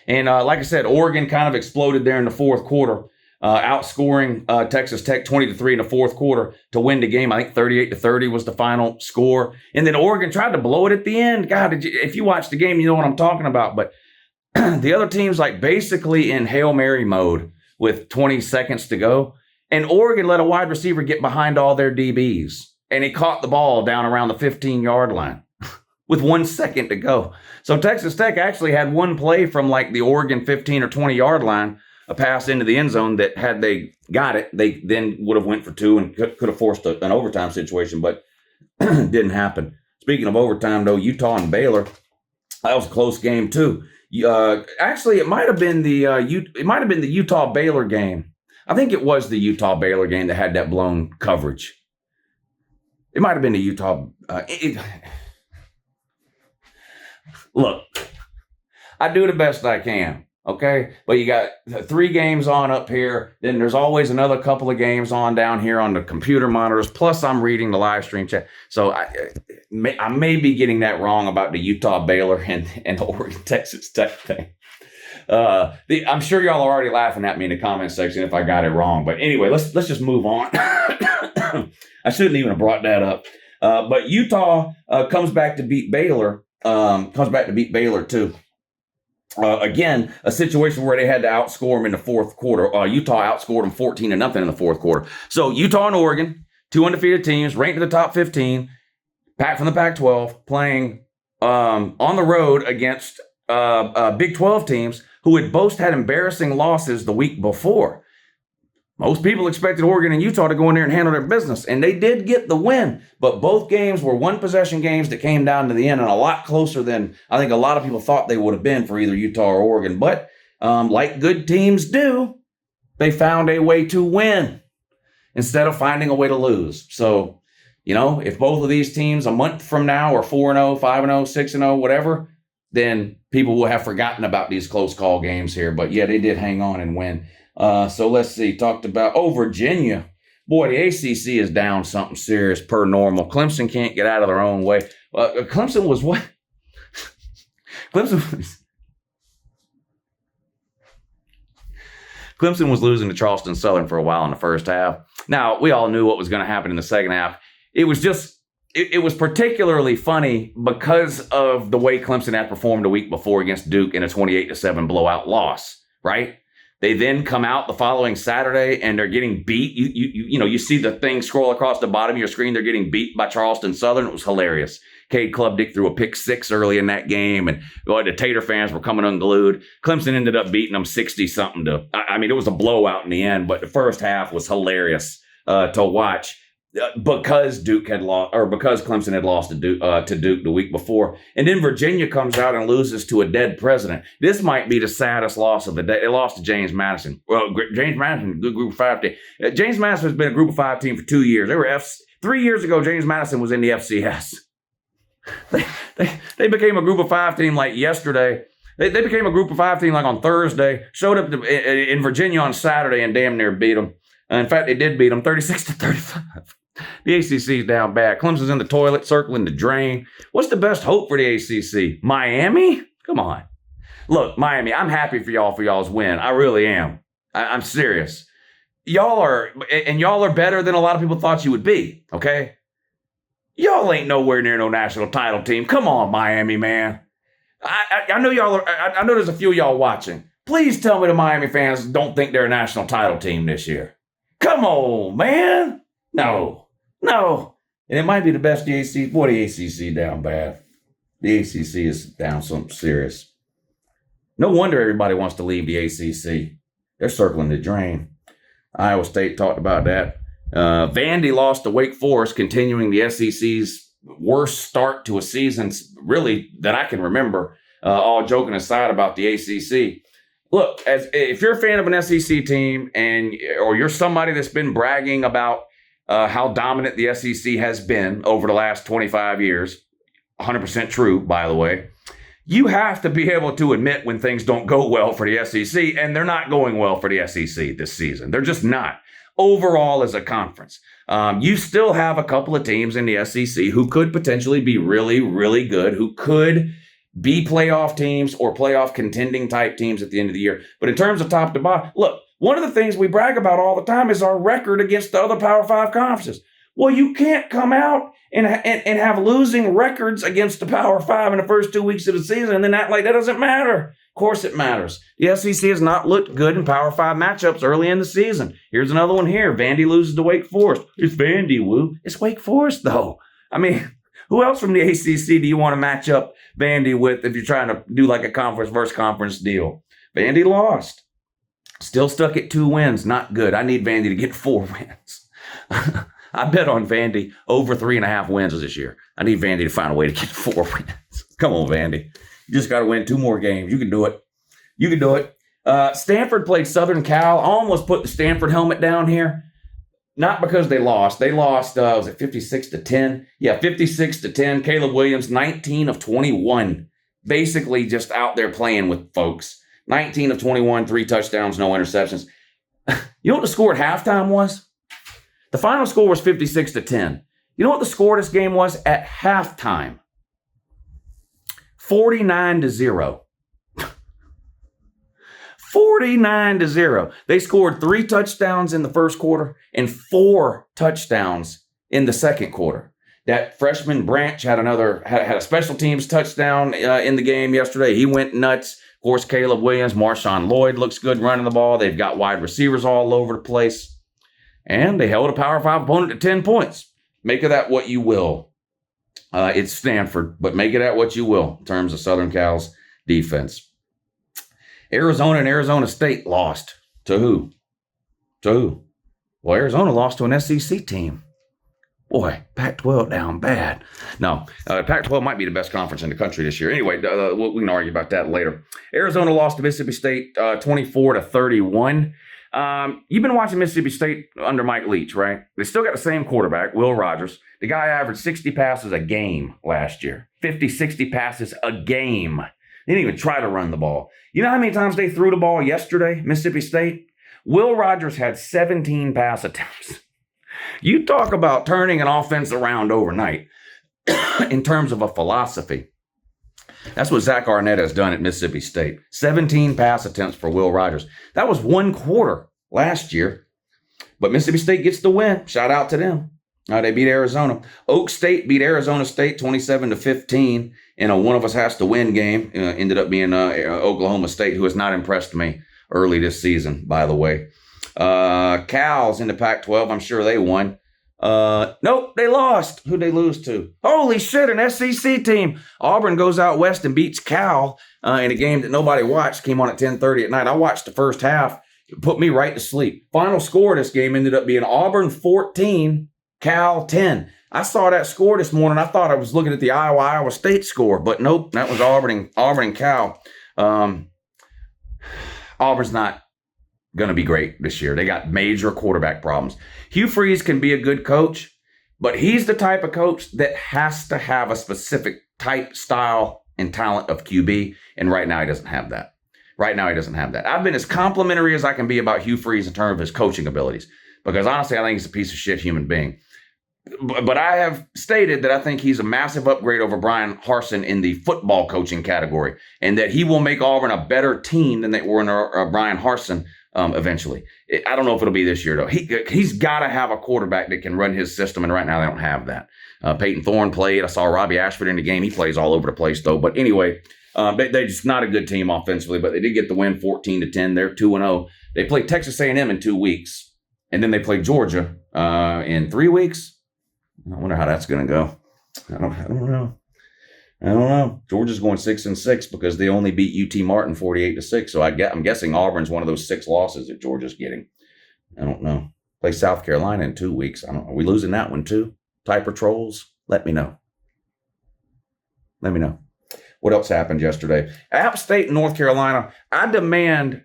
like I said, Oregon kind of exploded there in the 4th quarter, outscoring Texas Tech 20-3 in the 4th quarter to win the game. I think 38-30 was the final score. And then Oregon tried to blow it at the end. God, if you watch the game, you know what I'm talking about. But the other team's like basically in Hail Mary mode with 20 seconds to go. And Oregon let a wide receiver get behind all their DBs. And he caught the ball down around the 15-yard line with 1 second to go. So Texas Tech actually had one play from like the Oregon 15 or 20-yard line, a pass into the end zone that had they got it, they then would have went for 2 and could have forced an overtime situation, but didn't happen. Speaking of overtime, though, Utah and Baylor, that was a close game too. Actually, it might have been the Utah Baylor game. I think it was the Utah Baylor game that had that blown coverage. It might have been the Utah. Look, I do the best I can. Okay, but you got 3 games on up here. Then there's always another couple of games on down here on the computer monitors. Plus, I'm reading the live stream chat. So I may be getting that wrong about the Utah Baylor and the Oregon Texas Tech thing. I'm sure y'all are already laughing at me in the comment section if I got it wrong. But anyway, let's just move on. I shouldn't even have brought that up. But Utah comes back to beat Baylor. Too. Again, a situation where they had to outscore them in the 4th quarter. Utah outscored them 14-0 in the 4th quarter. So Utah and Oregon, 2 undefeated teams, ranked in the top 15, back from the Pac-12, playing on the road against Big 12 teams who had both had embarrassing losses the week before. Most people expected Oregon and Utah to go in there and handle their business, and they did get the win. But both games were 1-possession games that came down to the end and a lot closer than I think a lot of people thought they would have been for either Utah or Oregon. But like good teams do, they found a way to win instead of finding a way to lose. So, you know, if both of these teams a month from now are 4-0, 5-0, 6-0, whatever, then people will have forgotten about these close call games here. But yeah, they did hang on and win. So let's see. Talked about, Virginia. Boy, the ACC is down something serious per normal. Clemson can't get out of their own way. Clemson was what? Clemson was losing to Charleston Southern for a while in the first half. Now, we all knew what was going to happen in the second half. It was just, it was particularly funny because of the way Clemson had performed a week before against Duke in a 28-7 blowout loss, right? They then come out the following Saturday and they're getting beat. You see the thing scroll across the bottom of your screen. They're getting beat by Charleston Southern. It was hilarious. Cade Klubnik threw a pick 6 early in that game, and the Tater fans were coming unglued. Clemson ended up beating them 60-something to. I mean, it was a blowout in the end, but the first half was hilarious to watch because Clemson had lost to Duke the week before, and then Virginia comes out and loses to a dead president. This might be the saddest loss of the day. They lost to James Madison. Well, James Madison, good Group of 5 team. James Madison has been a Group of 5 team for 2 years. They were 3 years ago. James Madison was in the FCS. They became a Group of 5 team like yesterday. They became a Group of 5 team like on Thursday. Showed up in Virginia on Saturday and damn near beat them. In fact, they did beat them 36-35. The ACC's down bad. Clemson's in the toilet, circling the drain. What's the best hope for the ACC? Miami? Come on. Look, Miami, I'm happy for y'all's win. I really am. I'm serious. Y'all are better than a lot of people thought you would be, okay? Y'all ain't nowhere near no national title team. Come on, Miami, man. I know y'all are. I know there's a few of y'all watching. Please tell me the Miami fans don't think they're a national title team this year. Come on, man. No. And it might be the best ACC. Boy, the ACC down bad. The ACC is down something serious. No wonder everybody wants to leave the ACC. They're circling the drain. Iowa State talked about that. Vandy lost to Wake Forest, continuing the SEC's worst start to a season, really, that I can remember. All joking aside about the ACC. Look, if you're a fan of an SEC team or you're somebody that's been bragging about how dominant the SEC has been over the last 25 years, 100% true, by the way, you have to be able to admit when things don't go well for the SEC, and they're not going well for the SEC this season. They're just not. Overall, as a conference, you still have a couple of teams in the SEC who could potentially be really, really good, who could be playoff teams or playoff contending type teams at the end of the year. But in terms of top to bottom, look, one of the things we brag about all the time is our record against the other Power 5 conferences. Well, you can't come out and have losing records against the Power 5 in the first 2 weeks of the season and then act like that doesn't matter. Of course it matters. The SEC has not looked good in Power 5 matchups early in the season. Here's another one here. Vandy loses to Wake Forest. It's Vandy, woo. It's Wake Forest, though. I mean, who else from the ACC do you want to match up Vandy with if you're trying to do like a conference versus conference deal? Vandy lost. Still stuck at 2 wins. Not good. I need Vandy to get 4 wins. I bet on Vandy over 3.5 wins this year. I need Vandy to find a way to get 4 wins. Come on, Vandy. You just got to win 2 more games. You can do it. Stanford played Southern Cal. I almost put the Stanford helmet down here. Not because they lost. They lost, was it 56-10? Yeah, 56-10. Caleb Williams, 19 of 21. Basically just out there playing with folks. 19 of 21, 3 touchdowns, no interceptions. You know what the score at halftime was? The final score was 56-10. You know what the score of this game was at halftime? 49-0. 49-0. They scored 3 touchdowns in the first quarter and 4 touchdowns in the second quarter. That freshman Branch had a special teams touchdown in the game yesterday. He went nuts. Of course, Caleb Williams, Marshawn Lloyd looks good running the ball. They've got wide receivers all over the place. And they held a Power 5 opponent to 10 points. Make of that what you will. It's Stanford, but make of that what you will in terms of Southern Cal's defense. Arizona and Arizona State lost. To who? Well, Arizona lost to an SEC team. Boy, Pac-12 down bad. No, Pac-12 might be the best conference in the country this year. Anyway, we can argue about that later. Arizona lost to Mississippi State 24-31. You've been watching Mississippi State under Mike Leach, right? They still got the same quarterback, Will Rogers. The guy averaged 60 passes a game last year. 50, 60 passes a game. They didn't even try to run the ball. You know how many times they threw the ball yesterday, Mississippi State? Will Rogers had 17 pass attempts. You talk about turning an offense around overnight in terms of a philosophy. That's what Zach Arnett has done at Mississippi State. 17 pass attempts for Will Rogers. That was one quarter last year. But Mississippi State gets the win. Shout out to them. They beat Arizona. Oak State beat Arizona State 27-15 in a one of us has to win game. Ended up being Oklahoma State, who has not impressed me early this season, by the way. Cal's in the Pac-12. I'm sure they won. Nope, they lost. Who'd they lose to? Holy shit, an SEC team. Auburn goes out west and beats Cal in a game that nobody watched. Came on at 10:30 at night. I watched the first half. It put me right to sleep. Final score of this game ended up being Auburn 14, Cal 10. I saw that score this morning. I thought I was looking at the Iowa State score, but nope, that was Auburn and Cal. Auburn's not going to be great this year. They got major quarterback problems. Hugh Freeze can be a good coach, but he's the type of coach that has to have a specific type, style, and talent of QB, and right now he doesn't have that. I've been as complimentary as I can be about Hugh Freeze in terms of his coaching abilities, because honestly, I think he's a piece of shit human being. But I have stated that I think he's a massive upgrade over Brian Harsin in the football coaching category, and that he will make Auburn a better team than they were in Brian Harsin eventually. I don't know if it'll be this year, though. He's got to have a quarterback that can run his system, and right now they don't have that. Peyton Thorne played. I saw Robbie Ashford in the game. He plays all over the place, though. But anyway, they're just not a good team offensively, but they did get the win 14-10. They're 2-0. They played Texas A&M in 2 weeks, and then they played Georgia in 3 weeks. I wonder how that's going to go. I don't know. Georgia's going 6-6 because they only beat UT Martin 48-6. So I'm guessing Auburn's one of those 6 losses that Georgia's getting. I don't know. Play South Carolina in 2 weeks. I don't know. Are we losing that one too? Typer Trolls? Let me know. What else happened yesterday? App State and North Carolina. I demand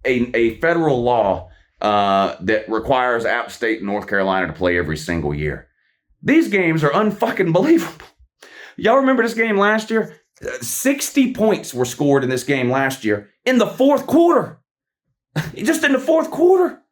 a federal law that requires App State and North Carolina to play every single year. These games are unfucking believable. Y'all remember this game last year? 60 points were scored in this game last year in the fourth quarter. Just in the fourth quarter.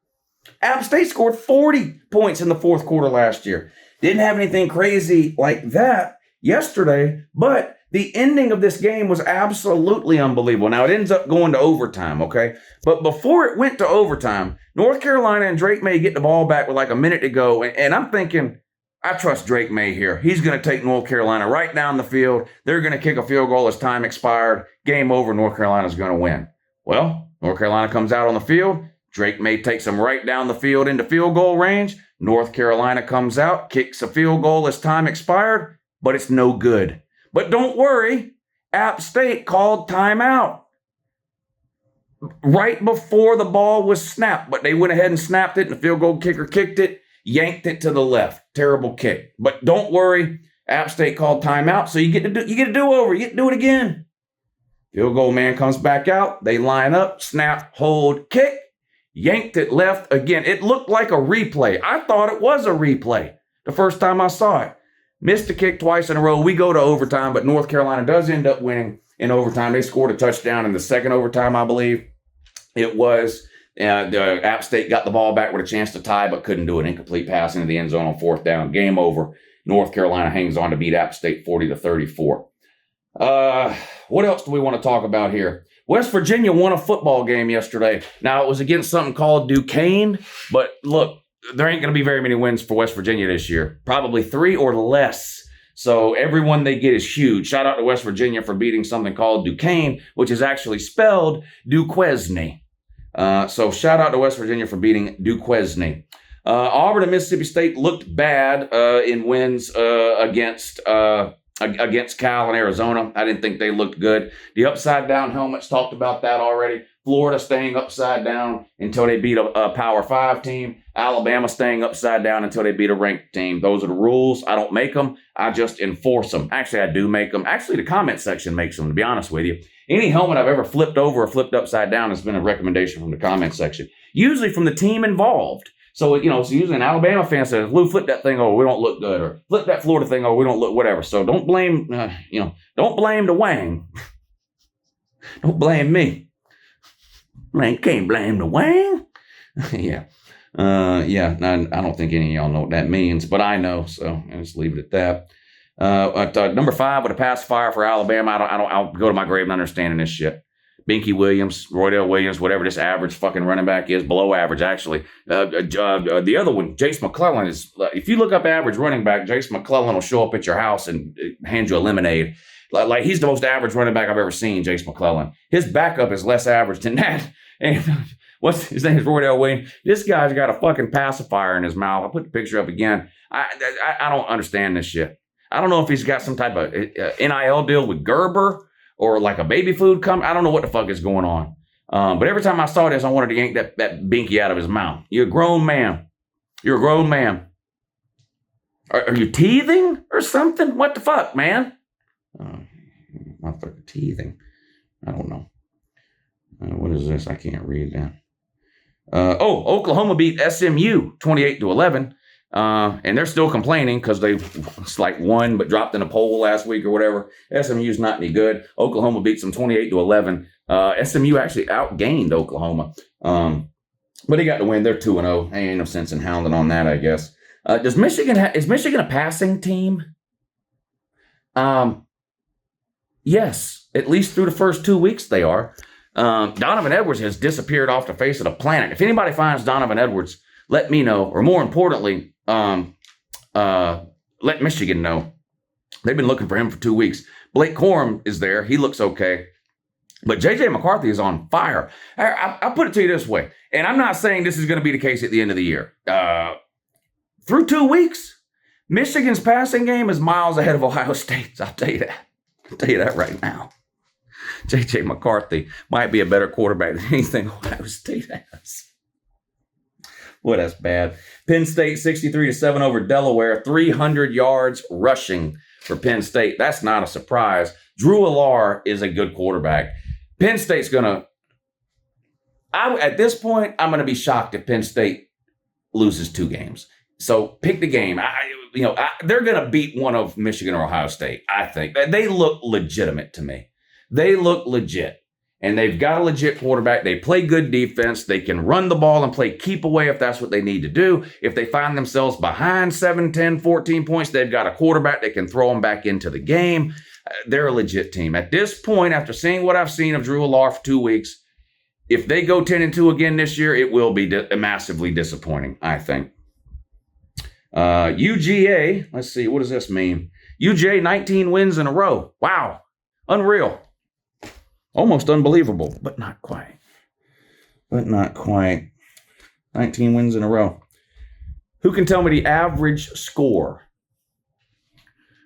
App State scored 40 points in the fourth quarter last year. Didn't have anything crazy like that yesterday, but the ending of this game was absolutely unbelievable. Now, it ends up going to overtime, okay? But before it went to overtime, North Carolina and Drake May get the ball back with like a minute to go, and I'm thinking, I trust Drake May here. He's going to take North Carolina right down the field. They're going to kick a field goal as time expired. Game over. North Carolina's going to win. Well, North Carolina comes out on the field. Drake May takes them right down the field into field goal range. North Carolina comes out, kicks a field goal as time expired, but it's no good. But don't worry, App State called timeout right before the ball was snapped, but they went ahead and snapped it, and the field goal kicker kicked it. Yanked it to the left. Terrible kick. But don't worry, App State called timeout, so you get a do-over. You get to do it again. Field goal man comes back out. They line up, snap, hold, kick. Yanked it left again. It looked like a replay. I thought it was a replay the first time I saw it. Missed the kick twice in a row. We go to overtime, but North Carolina does end up winning in overtime. They scored a touchdown in the second overtime, I believe. It was... the App State got the ball back with a chance to tie, but couldn't do it. Incomplete pass into the end zone on fourth down. Game over. North Carolina hangs on to beat App State 40-34. What else do we want to talk about here? West Virginia won a football game yesterday. Now, it was against something called Duquesne, but look, there ain't going to be very many wins for West Virginia this year. Probably 3 or less. So every one they get is huge. Shout out to West Virginia for beating something called Duquesne, which is actually spelled Duquesne. So shout out to West Virginia for beating Duquesne. Auburn and Mississippi State looked bad in wins against Cal and Arizona. I didn't think they looked good. The upside down helmets, talked about that already. Florida staying upside down until they beat a Power 5 team. Alabama staying upside down until they beat a ranked team. Those are the rules. I don't make them. I just enforce them. Actually, I do make them. Actually, the comment section makes them, to be honest with you. Any helmet I've ever flipped over or flipped upside down has been a recommendation from the comment section, usually from the team involved. So, so usually an Alabama fan says, Lou, flip that thing over, we don't look good, or flip that Florida thing over, we don't look whatever. So don't blame, don't blame the Wang. Don't blame me. Can't blame the Wang. Yeah. I don't think any of y'all know what that means, but I know, so I'll just leave it at that. Number 5 with a pacifier for Alabama. I'll go to my grave not understanding this shit. Binky Williams, Roydell Williams, whatever this average fucking running back is, below average actually. The other one, Jace McClellan, is, if you look up average running back, Jace McClellan will show up at your house and hand you a lemonade. Like he's the most average running back I've ever seen, Jace McClellan. His backup is less average than that. And what's his name is Roydell Williams. This guy's got a fucking pacifier in his mouth. I'll put the picture up again. I don't understand this shit. I don't know if he's got some type of NIL deal with Gerber or like a baby food company. I don't know what the fuck is going on. But every time I saw this, I wanted to yank that binky out of his mouth. You're a grown man. You're a grown man. Are you teething or something? What the fuck, man? Motherfucker teething. I don't know. What is this? I can't read that. Oklahoma beat SMU 28-11. And they're still complaining because they won but dropped in a poll last week or whatever. SMU's not any good. Oklahoma beats them 28-11. SMU actually outgained Oklahoma. But they got the win. They're 2-0. Ain't no sense in hounding on that, I guess. Is Michigan a passing team? Yes, at least through the first 2 weeks they are. Donovan Edwards has disappeared off the face of the planet. If anybody finds Donovan Edwards, let me know. Or more importantly, let Michigan know. They've been looking for him for 2 weeks. Blake Corum is there. He looks okay. But J.J. McCarthy is on fire. I'll put it to you this way, and I'm not saying this is going to be the case at the end of the year. Through 2 weeks, Michigan's passing game is miles ahead of Ohio State's. I'll tell you that. I'll tell you that right now. J.J. McCarthy might be a better quarterback than anything Ohio State has. Boy, that's bad. Penn State 63-7 over Delaware. 300 yards rushing for Penn State. That's not a surprise. Drew Allar is a good quarterback. Penn State's at this point, I'm going to be shocked if Penn State loses 2 games. So pick the game. They're going to beat one of Michigan or Ohio State, I think. They look legitimate to me. They look legit. And they've got a legit quarterback. They play good defense. They can run the ball and play keep away if that's what they need to do. If they find themselves behind 7, 10, 14 points, they've got a quarterback that can throw them back into the game. They're a legit team. At this point, after seeing what I've seen of Drew Allar for 2 weeks, if they go 10-2 again this year, it will be massively disappointing, I think. UGA, let's see, what does this mean? UGA 19 wins in a row. Wow. Unreal. Almost unbelievable, but not quite. 19 wins in a row. Who can tell me the average score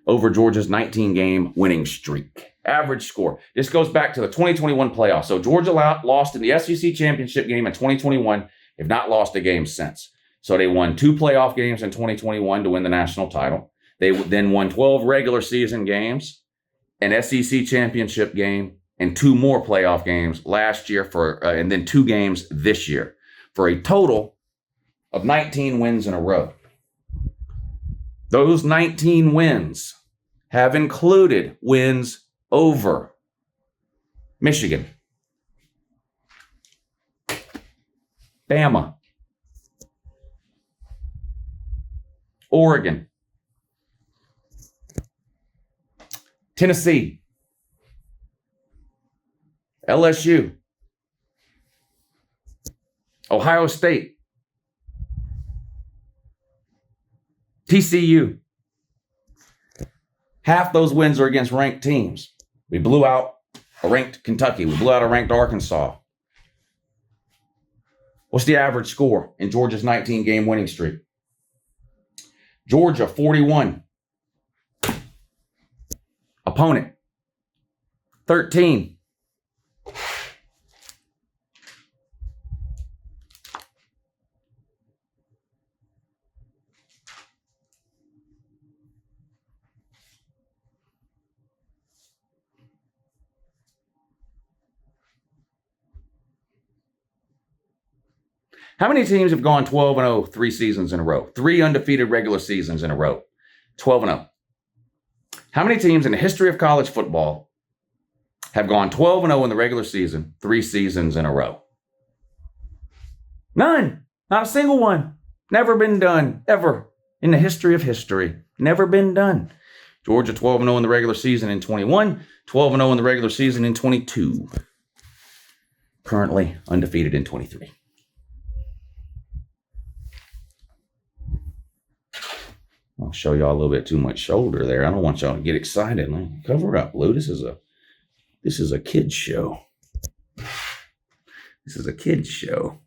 over Georgia's 19-game winning streak? Average score. This goes back to the 2021 playoffs. So Georgia lost in the SEC championship game in 2021. They've not lost a game since. So they won 2 playoff games in 2021 to win the national title. They then won 12 regular season games, an SEC championship game, and 2 more playoff games last year and then 2 games this year for a total of 19 wins in a row. Those 19 wins have included wins over Michigan, Bama, Oregon, Tennessee, LSU, Ohio State, TCU. Half those wins are against ranked teams. We blew out a ranked Kentucky. We blew out a ranked Arkansas. What's the average score in Georgia's 19-game winning streak? Georgia, 41. Opponent, 13. How many teams have gone 12-0 3 seasons in a row? 3 undefeated regular seasons in a row. 12-0. How many teams in the history of college football have gone 12-0 in the regular season 3 seasons in a row. None. Not a single one. Never been done, ever, in the history of history. Never been done. Georgia 12-0 in the regular season in 21, 12-0 in the regular season in 22. Currently undefeated in 23. I'll show y'all a little bit too much shoulder there. I don't want y'all to get excited. Cover up, Lou. This is a kid's show. This is a kid's show.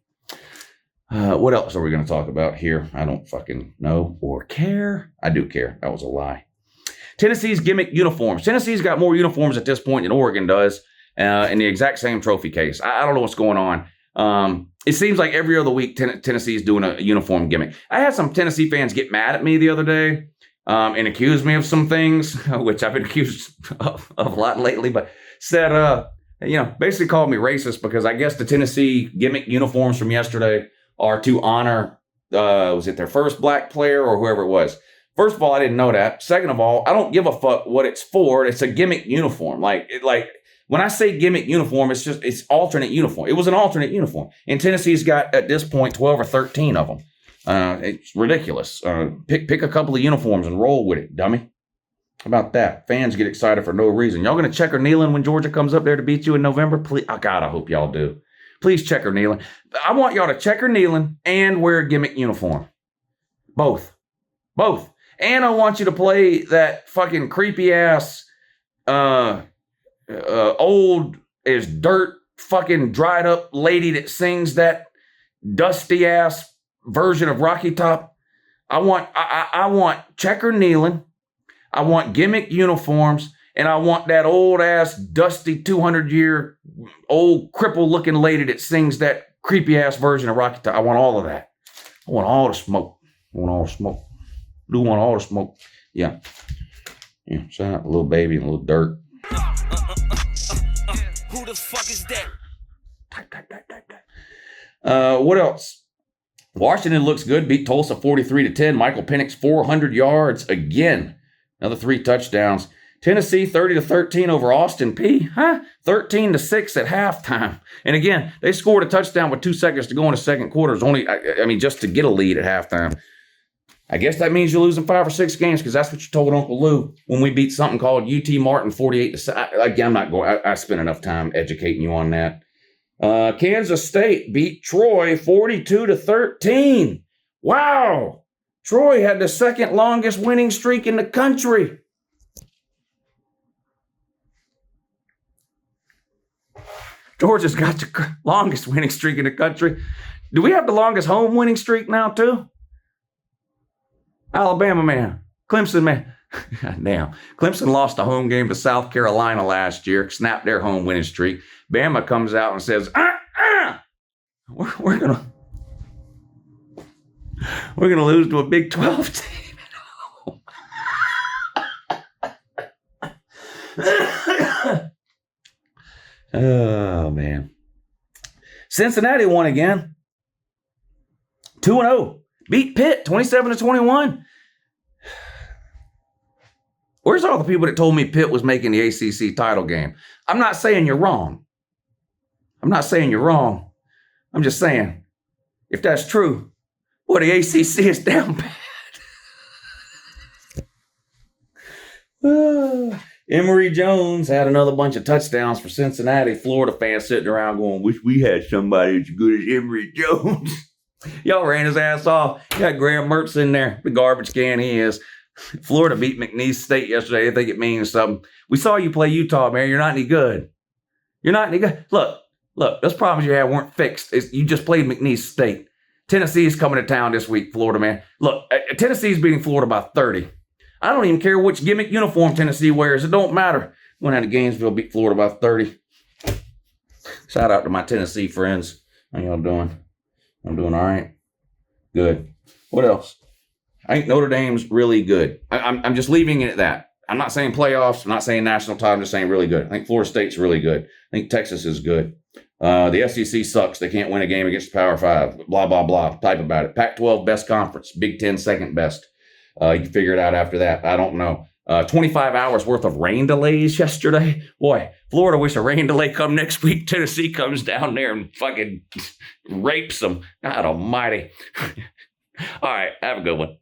What else are we going to talk about here? I don't fucking know or care. I do care. That was a lie. Tennessee's gimmick uniforms. Tennessee's got more uniforms at this point than Oregon does in the exact same trophy case. I don't know what's going on. It seems like every other week Tennessee's doing a uniform gimmick. I had some Tennessee fans get mad at me the other day and accuse me of some things, which I've been accused of a lot lately, but said, basically called me racist because I guess the Tennessee gimmick uniforms from yesterday are to honor, was it their first black player or whoever it was? First of all, I didn't know that. Second of all, I don't give a fuck what it's for. It's a gimmick uniform. Like when I say gimmick uniform, it's alternate uniform. It was an alternate uniform. And Tennessee's got, at this point, 12 or 13 of them. It's ridiculous. Pick a couple of uniforms and roll with it, dummy. How about that? Fans get excited for no reason. Y'all going to check her kneeling when Georgia comes up there to beat you in November? Please, oh God, I hope y'all do. Please check her kneeling. I want y'all to check her kneeling and wear a gimmick uniform. Both. And I want you to play that fucking creepy ass, old as dirt fucking dried up lady that sings that dusty ass version of Rocky Top. I want checker kneeling. I want gimmick uniforms. And I want that old ass dusty 200-year old cripple looking lady that sings that creepy ass version of Rocky Top. I want all of that. I want all the smoke. Do want all the smoke. Yeah. Shout out a little baby and a little dirt. Who the fuck is that? What else? Washington looks good. Beat Tulsa 43-10. Michael Penix 400 yards again. Another 3 touchdowns. Tennessee 30-13 over Austin P. 13-6 at halftime. And again, they scored a touchdown with 2 seconds to go in the second quarter. It was only, just to get a lead at halftime. I guess that means you're losing 5 or 6 games because that's what you told Uncle Lou when we beat something called UT Martin 48-7. Again, I'm not going. I spent enough time educating you on that. Kansas State beat Troy 42-13. Wow. Troy had the second longest winning streak in the country. Georgia's got the longest winning streak in the country. Do we have the longest home winning streak now, too? Alabama, man. Clemson, man. God damn. Clemson lost a home game to South Carolina last year, snapped their home winning streak. Bama comes out and says, we're gonna lose to a Big 12 team. Oh, man. Cincinnati won again. 2-0. Beat Pitt 27-21. Where's all the people that told me Pitt was making the ACC title game? I'm not saying you're wrong. I'm just saying, if that's true, the ACC is down bad. Emory Jones had another bunch of touchdowns for Cincinnati. Florida fans sitting around going, wish we had somebody as good as Emory Jones. Y'all ran his ass off. You got Graham Mertz in there, the garbage can he is. Florida beat McNeese State yesterday. I think it means something. We saw you play Utah, man. You're not any good. Look, those problems you had weren't fixed. You just played McNeese State. Tennessee's coming to town this week, Florida, man. Look, Tennessee's beating Florida by 30. I don't even care which gimmick uniform Tennessee wears. It don't matter. Went out to Gainesville, beat Florida by 30. Shout out to my Tennessee friends. How y'all doing? I'm doing all right. Good. What else? I think Notre Dame's really good. I'm just leaving it at that. I'm not saying playoffs. I'm not saying national title. I'm just saying really good. I think Florida State's really good. I think Texas is good. The SEC sucks. They can't win a game against the Power 5. Blah, blah, blah. Type about it. Pac-12 best conference. Big 10 second best. You can figure it out after that. I don't know. 25 hours worth of rain delays yesterday. Boy, Florida wish a rain delay come next week. Tennessee comes down there and fucking rapes them. God almighty. All right, have a good one.